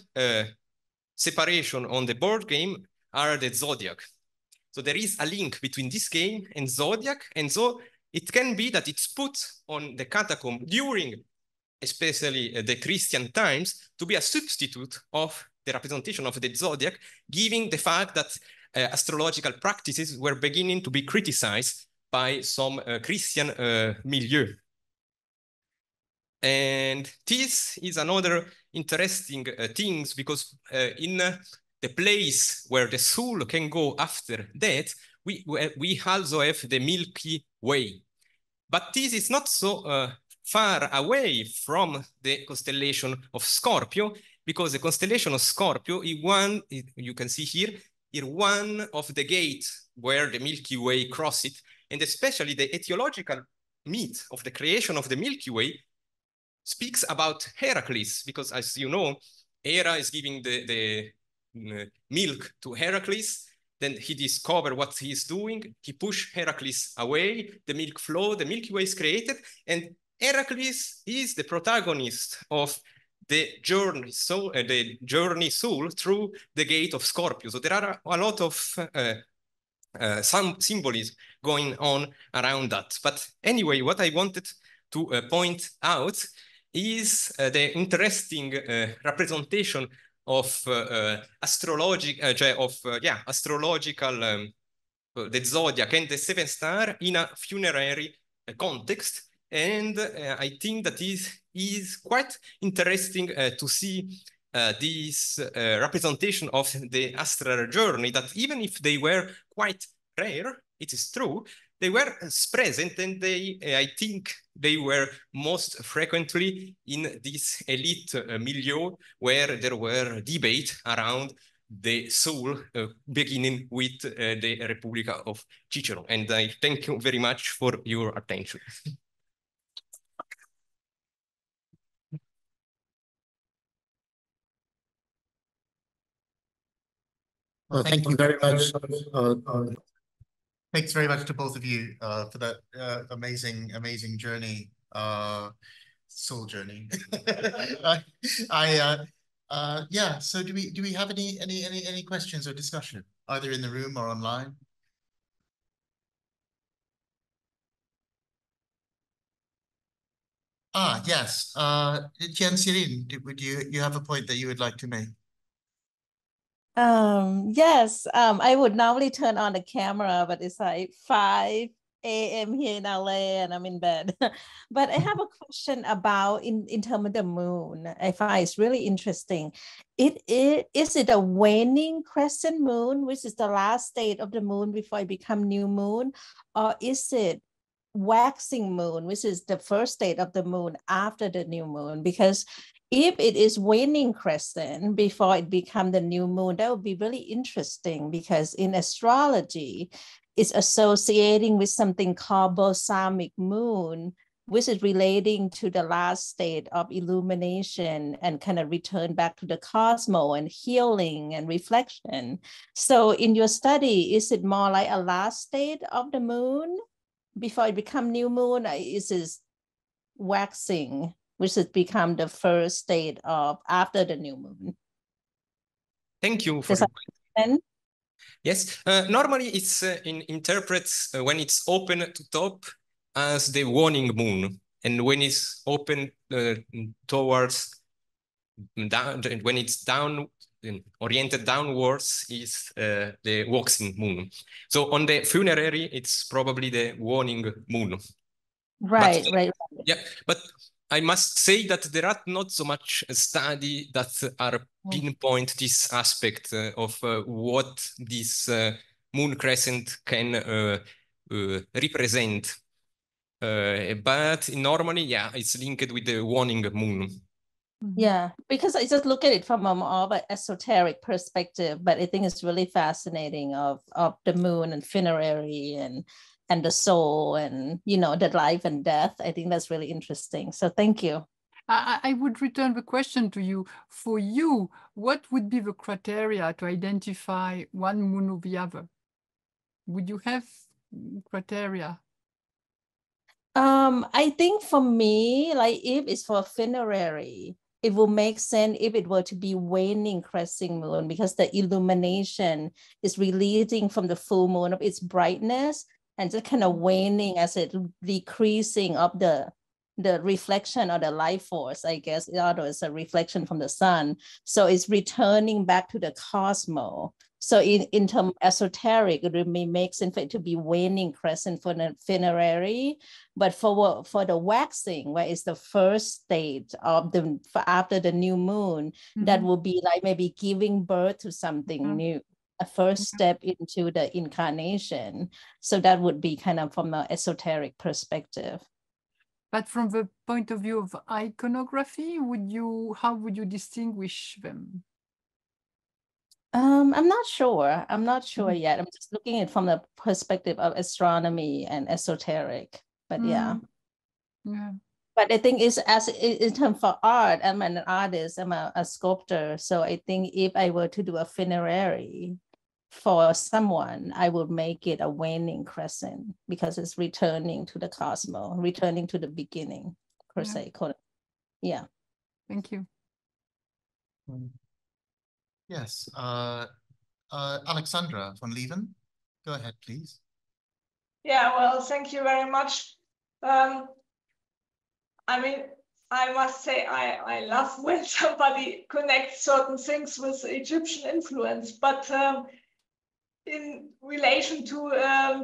separation on the board game are the zodiac. So there is a link between this game and zodiac, and so it can be that it's put on the catacomb during especially the Christian times to be a substitute of the representation of the zodiac, given the fact that astrological practices were beginning to be criticized by some Christian milieu. And this is another interesting thing, because in the place where the soul can go after death, we also have the Milky Way. But this is not so far away from the constellation of Scorpio, because the constellation of Scorpio is one, you can see here, is one of the gates where the Milky Way crosses it, and especially the etiological myth of the creation of the Milky Way speaks about Heracles, because as you know, Hera is giving the milk to Heracles. Then he discovers what he's doing. He pushes Heracles away, the milk flow, the Milky Way is created, and Heracles is the protagonist of the journey, so the journey soul through the gate of Scorpio. So there are a lot of some symbolism going on around that. But anyway, what I wanted to point out is the interesting representation of astrological, the zodiac and the seven star in a funerary context. And I think that is quite interesting to see this representation of the astral journey, that even if they were quite rare, it is true, they were present, and I think they were most frequently in this elite milieu where there were debate around the soul, beginning with the Repubblica of Cicero. And I thank you very much for your attention. Well, thank you very much. Thanks very much to both of you for that amazing journey, soul journey. Yeah. So do we have any questions or discussion either in the room or online? Yes. Jian Xirin, would you have a point that you would like to make? Yes, I would normally turn on the camera, but it's like 5 a.m. here in LA and I'm in bed. But I have a question about in terms of the moon. I find it's really interesting. Is it a waning crescent moon, which is the last state of the moon before it becomes new moon, or is it waxing moon, which is the first state of the moon after the new moon? Because if it is waning crescent before it becomes the new moon, that would be really interesting, because in astrology, it's associating with something called balsamic moon, which is relating to the last state of illumination and kind of return back to the cosmos and healing and reflection. So in your study, is it more like a last state of the moon before it becomes new moon? Is it waxing, which has become the first state of after the new moon? Thank you for your Yes, normally it's interprets when it's open to top as the waning moon, and when it's open towards down, when it's down oriented downwards is the waxing moon. So on the funerary, it's probably the waning moon. Right, right. Yeah, but I must say that there are not so much study that are pinpoint this aspect of what this moon crescent can represent. But normally, yeah, it's linked with the waning moon. Yeah, because I just look at it from a more of an esoteric perspective, but I think it's really fascinating of the moon and funerary and the soul and, you know, the life and death. I think that's really interesting. So thank you. I would return the question to you. For you, what would be the criteria to identify one moon or the other? Would you have criteria? I think for me, like if it's for funerary, it will make sense if it were to be waning crescent moon, because the illumination is releasing from the full moon of its brightness and just kind of waning as it decreasing of the reflection or the light force, I guess. In other words, a reflection from the sun. So it's returning back to the cosmos. So in terms of esoteric, it may make sense for it to be waning crescent for the funerary, but for the waxing, where it's the first stage of after the new moon, that will be like maybe giving birth to something new, a first step into the incarnation. So that would be kind of from an esoteric perspective. But from the point of view of iconography, how would you distinguish them? I'm not sure. I'm not sure yet. I'm just looking at it from the perspective of astronomy and esoteric. But yeah. But I think it's as in terms for art, I'm an artist, I'm a sculptor. So I think if I were to do a funerary for someone, I would make it a waning crescent, because it's returning to the cosmos, returning to the beginning, per se. Yeah. Thank you. Yes. Alexandra von Lieven, go ahead, please. Yeah, well, thank you very much. I mean, I must say I love when somebody connects certain things with Egyptian influence, but in relation to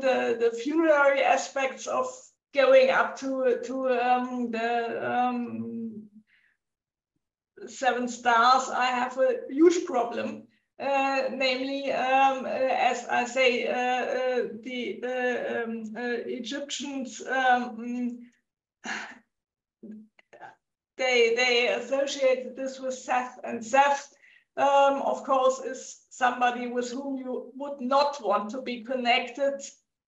the funerary aspects of going up to the 7 stars, I have a huge problem. Namely, as I say, the Egyptians, they associated this with Seth, and Seth, of course, is somebody with whom you would not want to be connected,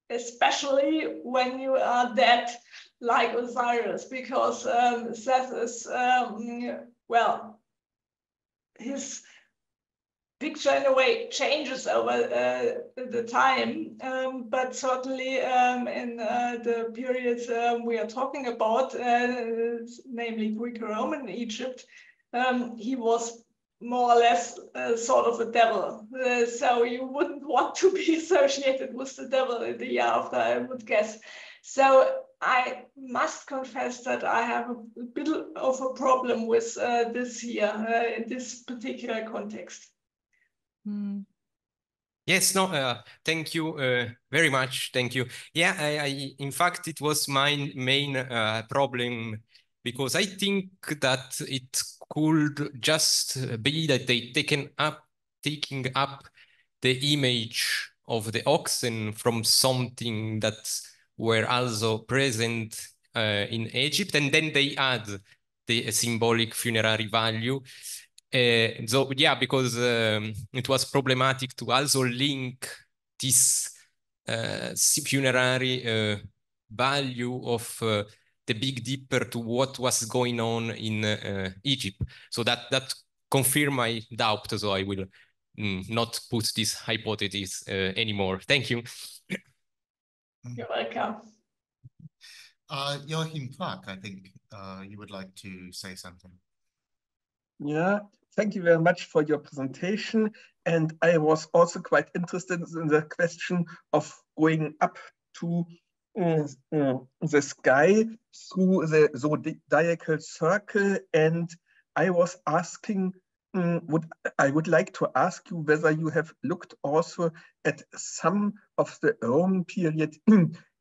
especially when you are dead, like Osiris, because Seth is, well, his picture in a way changes over the time, but certainly in the periods we are talking about, namely Greco-Roman Egypt, he was more or less sort of a devil. So you wouldn't want to be associated with the devil in the year after, I would guess. So I must confess that I have a bit of a problem with this here, in this particular context. Yes, no, thank you very much. Thank you. Yeah, in fact, it was my main problem, because I think that it could just be that they taking up the image of the oxen from something that were also present in Egypt, and then they add the symbolic funerary value. So yeah, because it was problematic to also link this funerary value of the Big Dipper to what was going on in Egypt. So that confirmed my doubt. So I will not put this hypothesis anymore. Thank you. You're welcome. Joachim Clark, I think you would like to say something. Yeah, thank you very much for your presentation. And I was also quite interested in the question of going up to the sky through the zodiacal circle. And I was asking, I would like to ask you whether you have looked also at some of the Roman period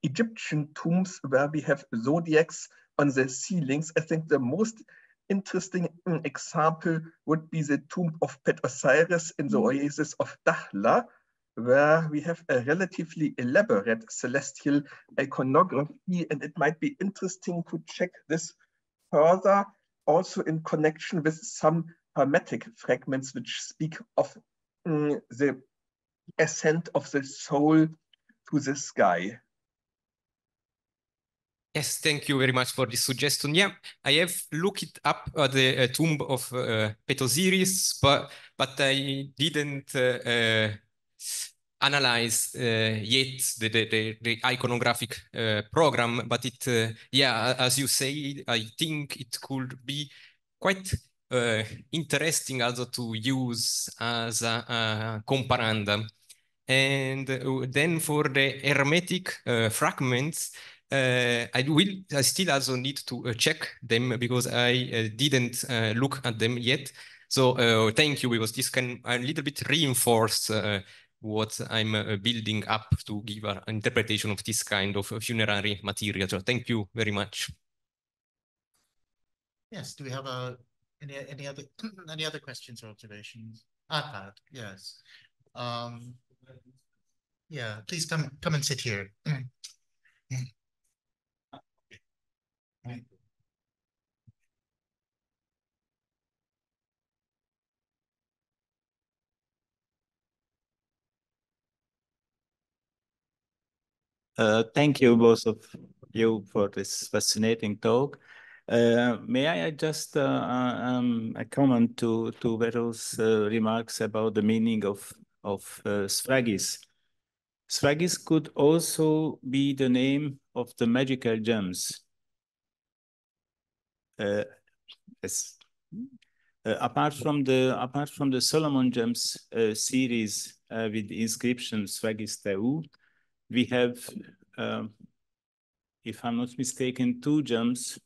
Egyptian tombs where we have zodiacs on the ceilings. I think the most interesting example would be the tomb of Pet Osiris in the oasis of Dakhla, where we have a relatively elaborate celestial iconography, and it might be interesting to check this further, also in connection with some hermetic fragments which speak of the ascent of the soul to the sky. Yes, thank you very much for this suggestion. Yeah, I have looked up the tomb of Pet Osiris, but I didn't analyze yet the iconographic program. But it, yeah, as you say, I think it could be quite interesting also to use as a comparanda. And then for the hermetic fragments, I still also need to check them because I didn't look at them yet. So thank you, because this can a little bit reinforce what I'm building up to give an interpretation of this kind of funerary material. So thank you very much. Yes, do we have any other questions or observations? Arpad, yes. Yeah, please come and sit here. Thank you, both of you, for this fascinating talk. May I just a comment to Vero's remarks about the meaning of sphagis? Sphagis could also be the name of the magical gems. Yes. Apart from the Solomon gems series with the inscription Sphagis Tau, we have, if I'm not mistaken, 2 gems,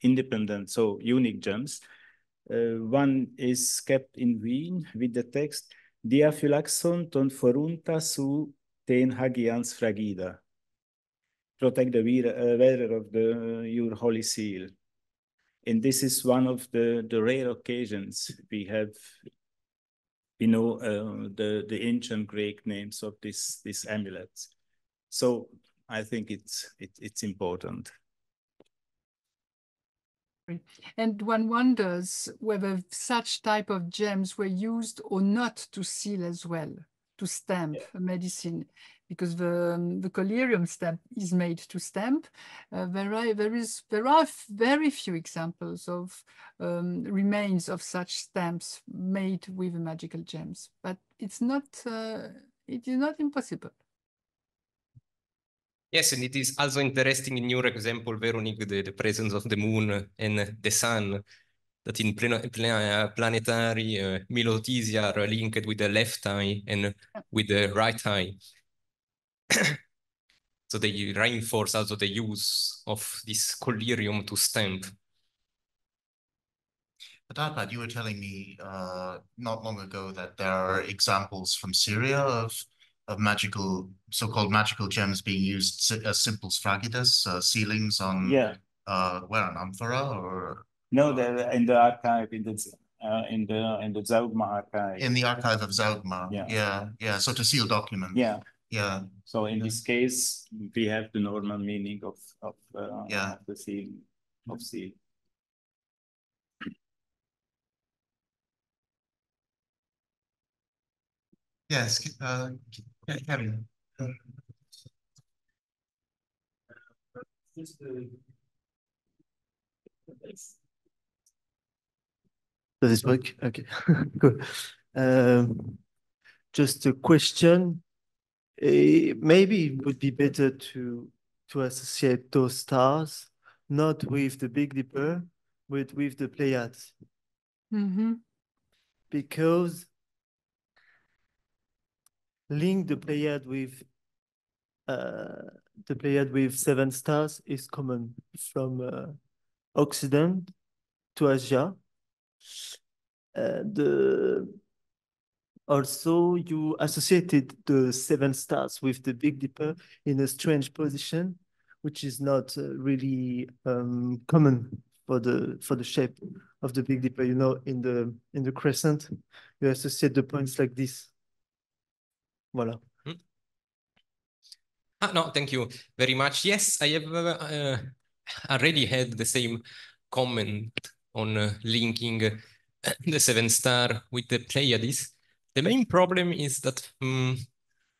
independent, so unique gems. One is kept in Wien with the text Diaphylaxon ton forunta su ten hagians fragida. Protect the wearer of your holy seal. And this is one of the rare occasions we have, you know, the ancient Greek names of these amulets. So I think it's important. And one wonders whether such type of gems were used or not to seal as well, to stamp a medicine, because the collyrium stamp is made to stamp. There are very few examples of remains of such stamps made with magical gems, but it is not impossible. Yes, and it is also interesting in your example, Véronique, the presence of the moon and the sun, that in planetary melothesia are linked with the left eye and with the right eye. So they reinforce also the use of this collyrium to stamp. But Arpad, you were telling me not long ago that there are examples from Syria of magical, so-called magical gems being used as simple sphagidus, sealings on, where, on amphora, or? No, they're in the archive, in the Zaugma archive. In the archive of Zaugma, yeah. So to seal documents. Yeah. So in this case, we have the normal meaning of the seal, of seal. Yes, Kevin. Does this work? Okay, good. Just a question. Maybe it would be better to associate those stars not with the Big Dipper, but with the Pleiades. Because link the Pleiad with 7 stars is common from Occident to Asia. Also, you associated the 7 stars with the Big Dipper in a strange position, which is not really common for the shape of the Big Dipper. You know, in the crescent, you associate the points like this. Voilà. No, thank you very much. Yes, I have already had the same comment on linking the 7 star with the Pleiades. The main problem is that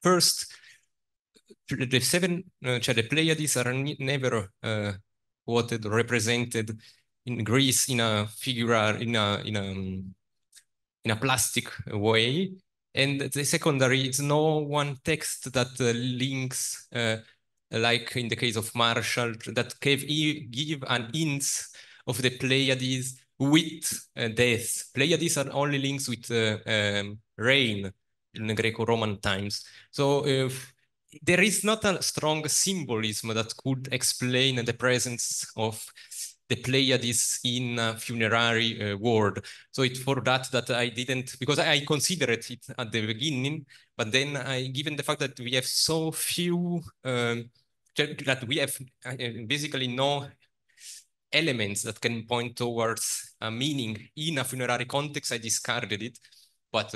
first, the 7, the Pleiades are never quoted or represented in Greece in a figural, in a plastic way. And the secondary, it's no one text that links, like in the case of Marshall, that give an hint of the Pleiades with death. Pleiades are only links with rain in the Greco-Roman times. So there is not a strong symbolism that could explain the presence of the Pleiades in a funerary world. So it's for that I didn't, because I considered it at the beginning, but then given the fact that we have so few, that we have basically no elements that can point towards a meaning in a funerary context, I discarded it. But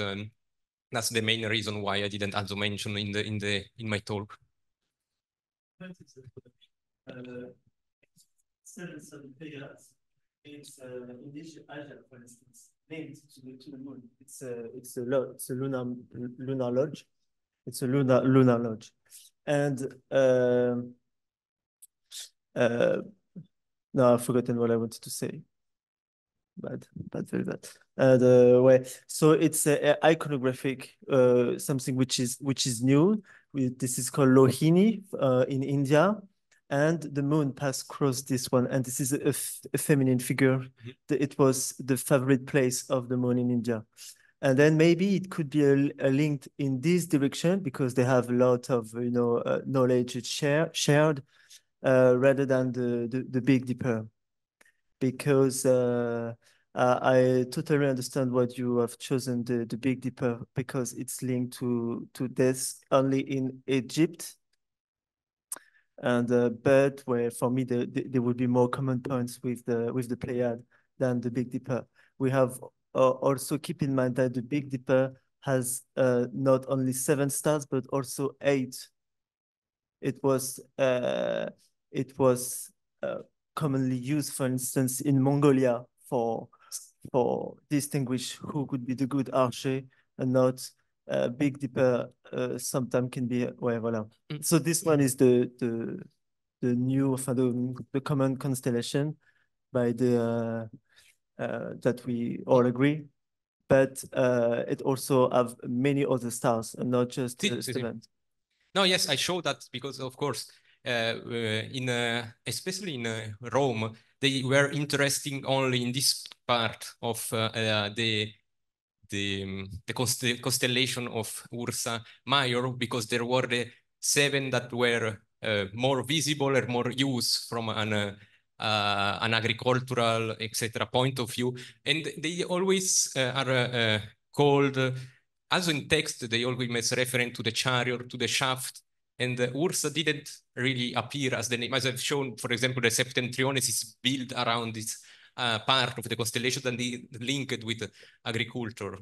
that's the main reason why I didn't also mention in my talk. It's in Asia, for instance, linked to the moon. It's a lunar lodge. It's a lunar lodge, and no, I've forgotten what I wanted to say. Bad, very bad. So it's iconographic, something which is new. This is called Lohini in India, and the moon passed across this one, and this is a feminine figure. Mm-hmm. It was the favorite place of the moon in India. And then maybe it could be a link in this direction because they have a lot of knowledge shared rather than the Big Dipper. Because I totally understand what you have chosen the Big Dipper because it's linked to death only in Egypt. And but where for me there would be more common points with the Pleiad than the Big Dipper. We have also keep in mind that the Big Dipper has not only 7 stars but also 8. It was commonly used, for instance, in Mongolia for distinguish who could be the good archer and not. Big Dipper sometimes can be voilà. So this one is the new the common constellation by the that we all agree, but it also have many other stars and not just 7. No, yes, I show that because of course especially in Rome, they were interesting only in this part of the constellation of Ursa Major, because there were the 7 that were more visible or more used from an agricultural, etc. point of view, and they always are called. Also in text, they always make reference to the chariot, to the shaft, and Ursa didn't really appear as the name. As I've shown, for example, the Septentriones is built around this part of the constellation and linked with agriculture.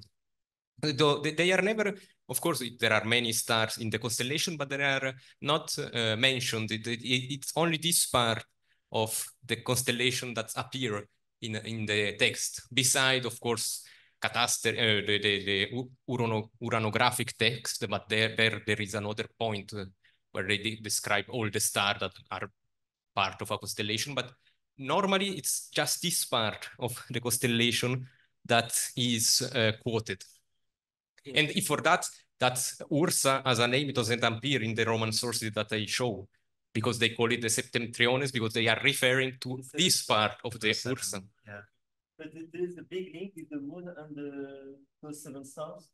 Though they are never, of course, there are many stars in the constellation, but they are not mentioned. It's only this part of the constellation that appear in the text. Beside, of course, the uranographic text, but there is another point where they describe all the stars that are part of a constellation. But normally, it's just this part of the constellation that is quoted. And if for that Ursa as a name, it doesn't appear in the Roman sources that I show, because they call it the Septentriones, because they are referring to this part of the Ursa. Yeah. But there is a big link with the moon and those 7 stars,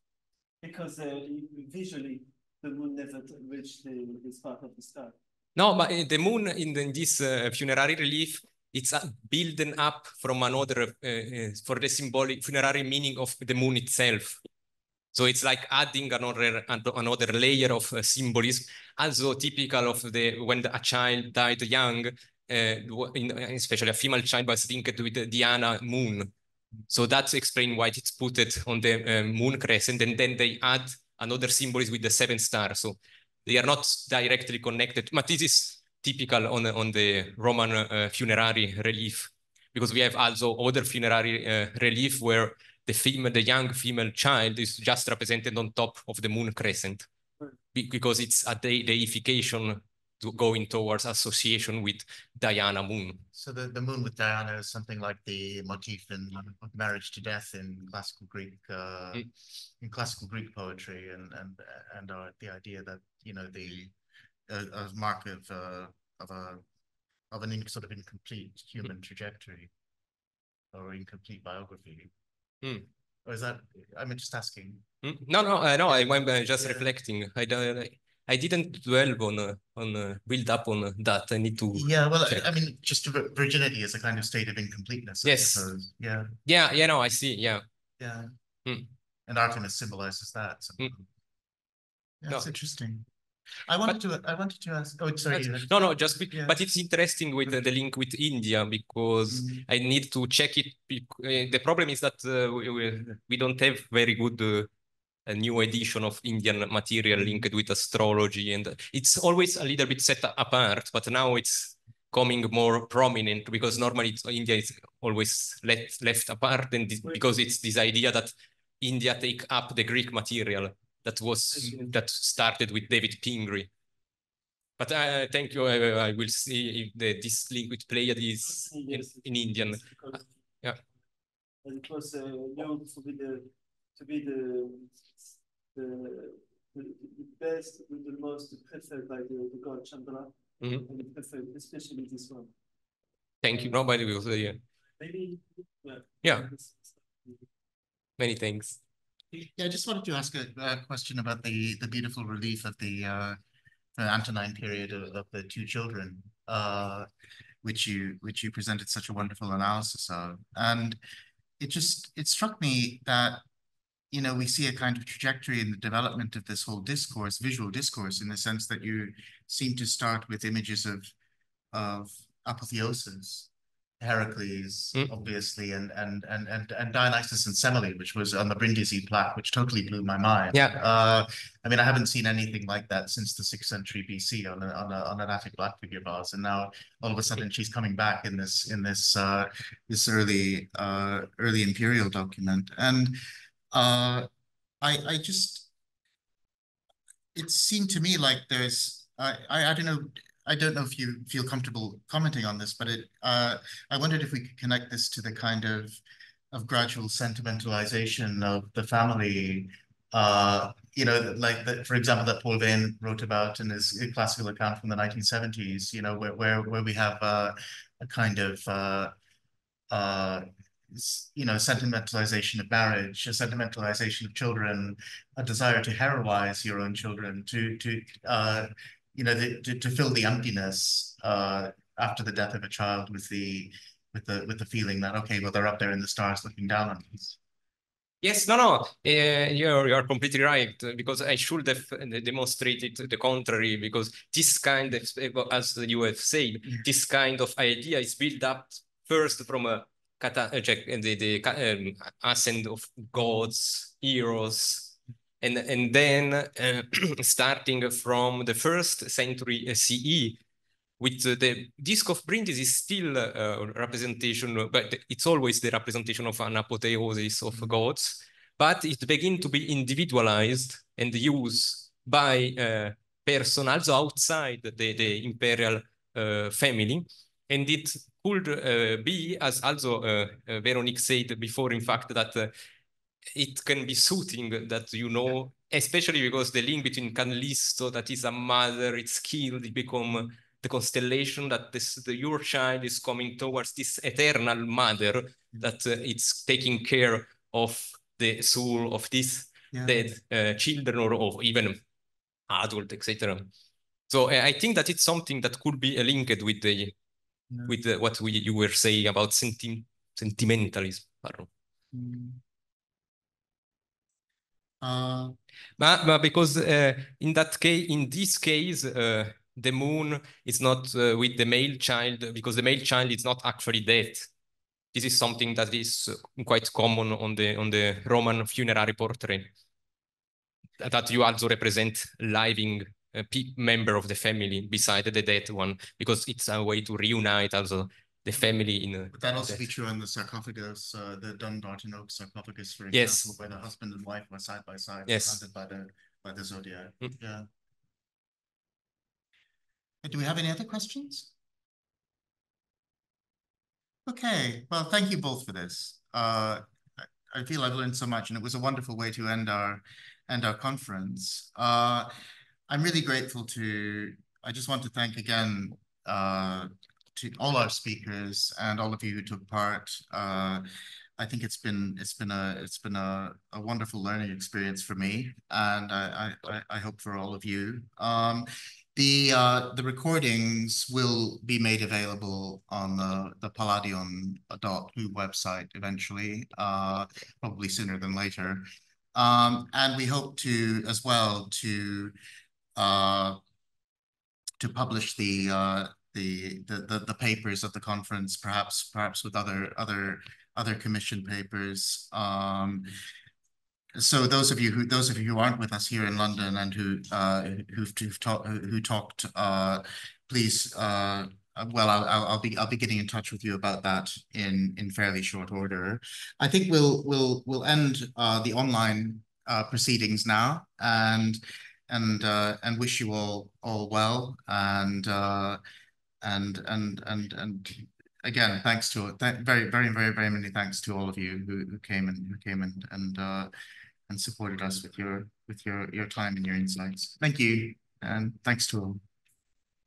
because visually the moon never reached this part of the star. No, but the moon in this funerary relief, it's building up from another, for the symbolic funerary meaning of the moon itself. So it's like adding another layer of symbolism, also typical of when a child died young, especially a female child was linked with the Diana moon. So that's explain why it's put it on the moon crescent, and then they add another symbolism with the 7 stars. So they are not directly connected, but this is typical on the Roman funerary relief, because we have also other funerary relief where the young female child is just represented on top of the moon crescent, because it's a deification going towards association with Diana moon. So the moon with Diana is something like the motif in marriage to death in classical Greek poetry, and the idea that a mark of an sort of incomplete human trajectory. or incomplete biography. Mm. Or is that, I'm just asking. No, I'm just reflecting. I didn't dwell on build up on that. I need to. Yeah, well, check. I mean, just virginity is a kind of state of incompleteness, I suppose. Yeah. Yeah, no, I see. Yeah. Yeah. And Artemis symbolizes that. So. Yeah, that's interesting. I wanted to ask. Oh, sorry. No, but it's interesting with the link with India because I need to check it. The problem is that we don't have very good a new edition of Indian material linked with astrology, and it's always a little bit set apart. But now it's coming more prominent because normally India is always left apart, and because it's this idea that India take up the Greek material that started with David Pingree. But thank you. I will see if this link with Pleiades in Indian. Yeah. And it was known to be the best, the most preferred by the god Chandra, and preferred especially this one. Thank you. Nobody will say maybe. Yeah. Many thanks. Yeah, I just wanted to ask a question about the beautiful relief of the Antonine period of the two children, which you presented such a wonderful analysis of, and it struck me that we see a kind of trajectory in the development of this whole discourse, visual discourse, in the sense that you seem to start with images of apotheosis. Heracles, obviously, and Dionysus and Semele, which was on the Brindisi plaque, which totally blew my mind. Yeah. I mean, I haven't seen anything like that since the 6th century BC on an Attic black figure vase, and now all of a sudden she's coming back in this early imperial document, and it seemed to me like there's I don't know. I don't know if you feel comfortable commenting on this, but I wondered if we could connect this to the kind of gradual sentimentalization of the family, like that, for example, that Paul Vane wrote about in his classical account from the 1970s, where we have a kind of sentimentalization of marriage, a sentimentalization of children, a desire to heroize your own children, to fill the emptiness after the death of a child with the feeling that, okay, well, they're up there in the stars looking down on us. Yes, no, you're completely right, because I should have demonstrated the contrary, because this kind of, as you have said, this kind of idea is built up first from the ascent of gods, heroes, and then starting from the 1st century CE, with the disc of Brindisi is still a representation, but it's always the representation of an apotheosis of gods, but it begins to be individualized and used by person also outside the imperial family. And it could be, as also Véronique said before, in fact, that it can be suiting that, especially because the link between Callisto, that is a mother, it's killed, it become the constellation that your child is coming towards this eternal mother that it's taking care of the soul of these dead children or even adult, etc. So I think that it's something that could be linked with what you were saying about sentimentalism. But because in this case, the moon is not with the male child, because the male child is not actually dead. This is something that is quite common on the Roman funerary portrait, that you also represent living member of the family beside the dead one, because it's a way to reunite also the family in. Would that also be true in the sarcophagus, the Dumbarton Oak sarcophagus, for example, where the husband and wife were side by side, surrounded by the zodiac? Yeah. Do we have any other questions? Okay, well, thank you both for this. I feel I've learned so much, and it was a wonderful way to end our conference. I'm really grateful I just want to thank again all our speakers and all of you who took part. I think it's been a wonderful learning experience for me, and I hope for all of you. The recordings will be made available on the Palladion.who website eventually, probably sooner than later. And we hope to as well to publish the papers of the conference, perhaps with other commission papers. So those of you who aren't with us here in London and who talked, please. Well, I'll be getting in touch with you about that in fairly short order. I think we'll end the online proceedings now, and wish you all well, and again, thanks to very many thanks to all of you who came and supported us with your time and your insights. Thank you, and thanks to all.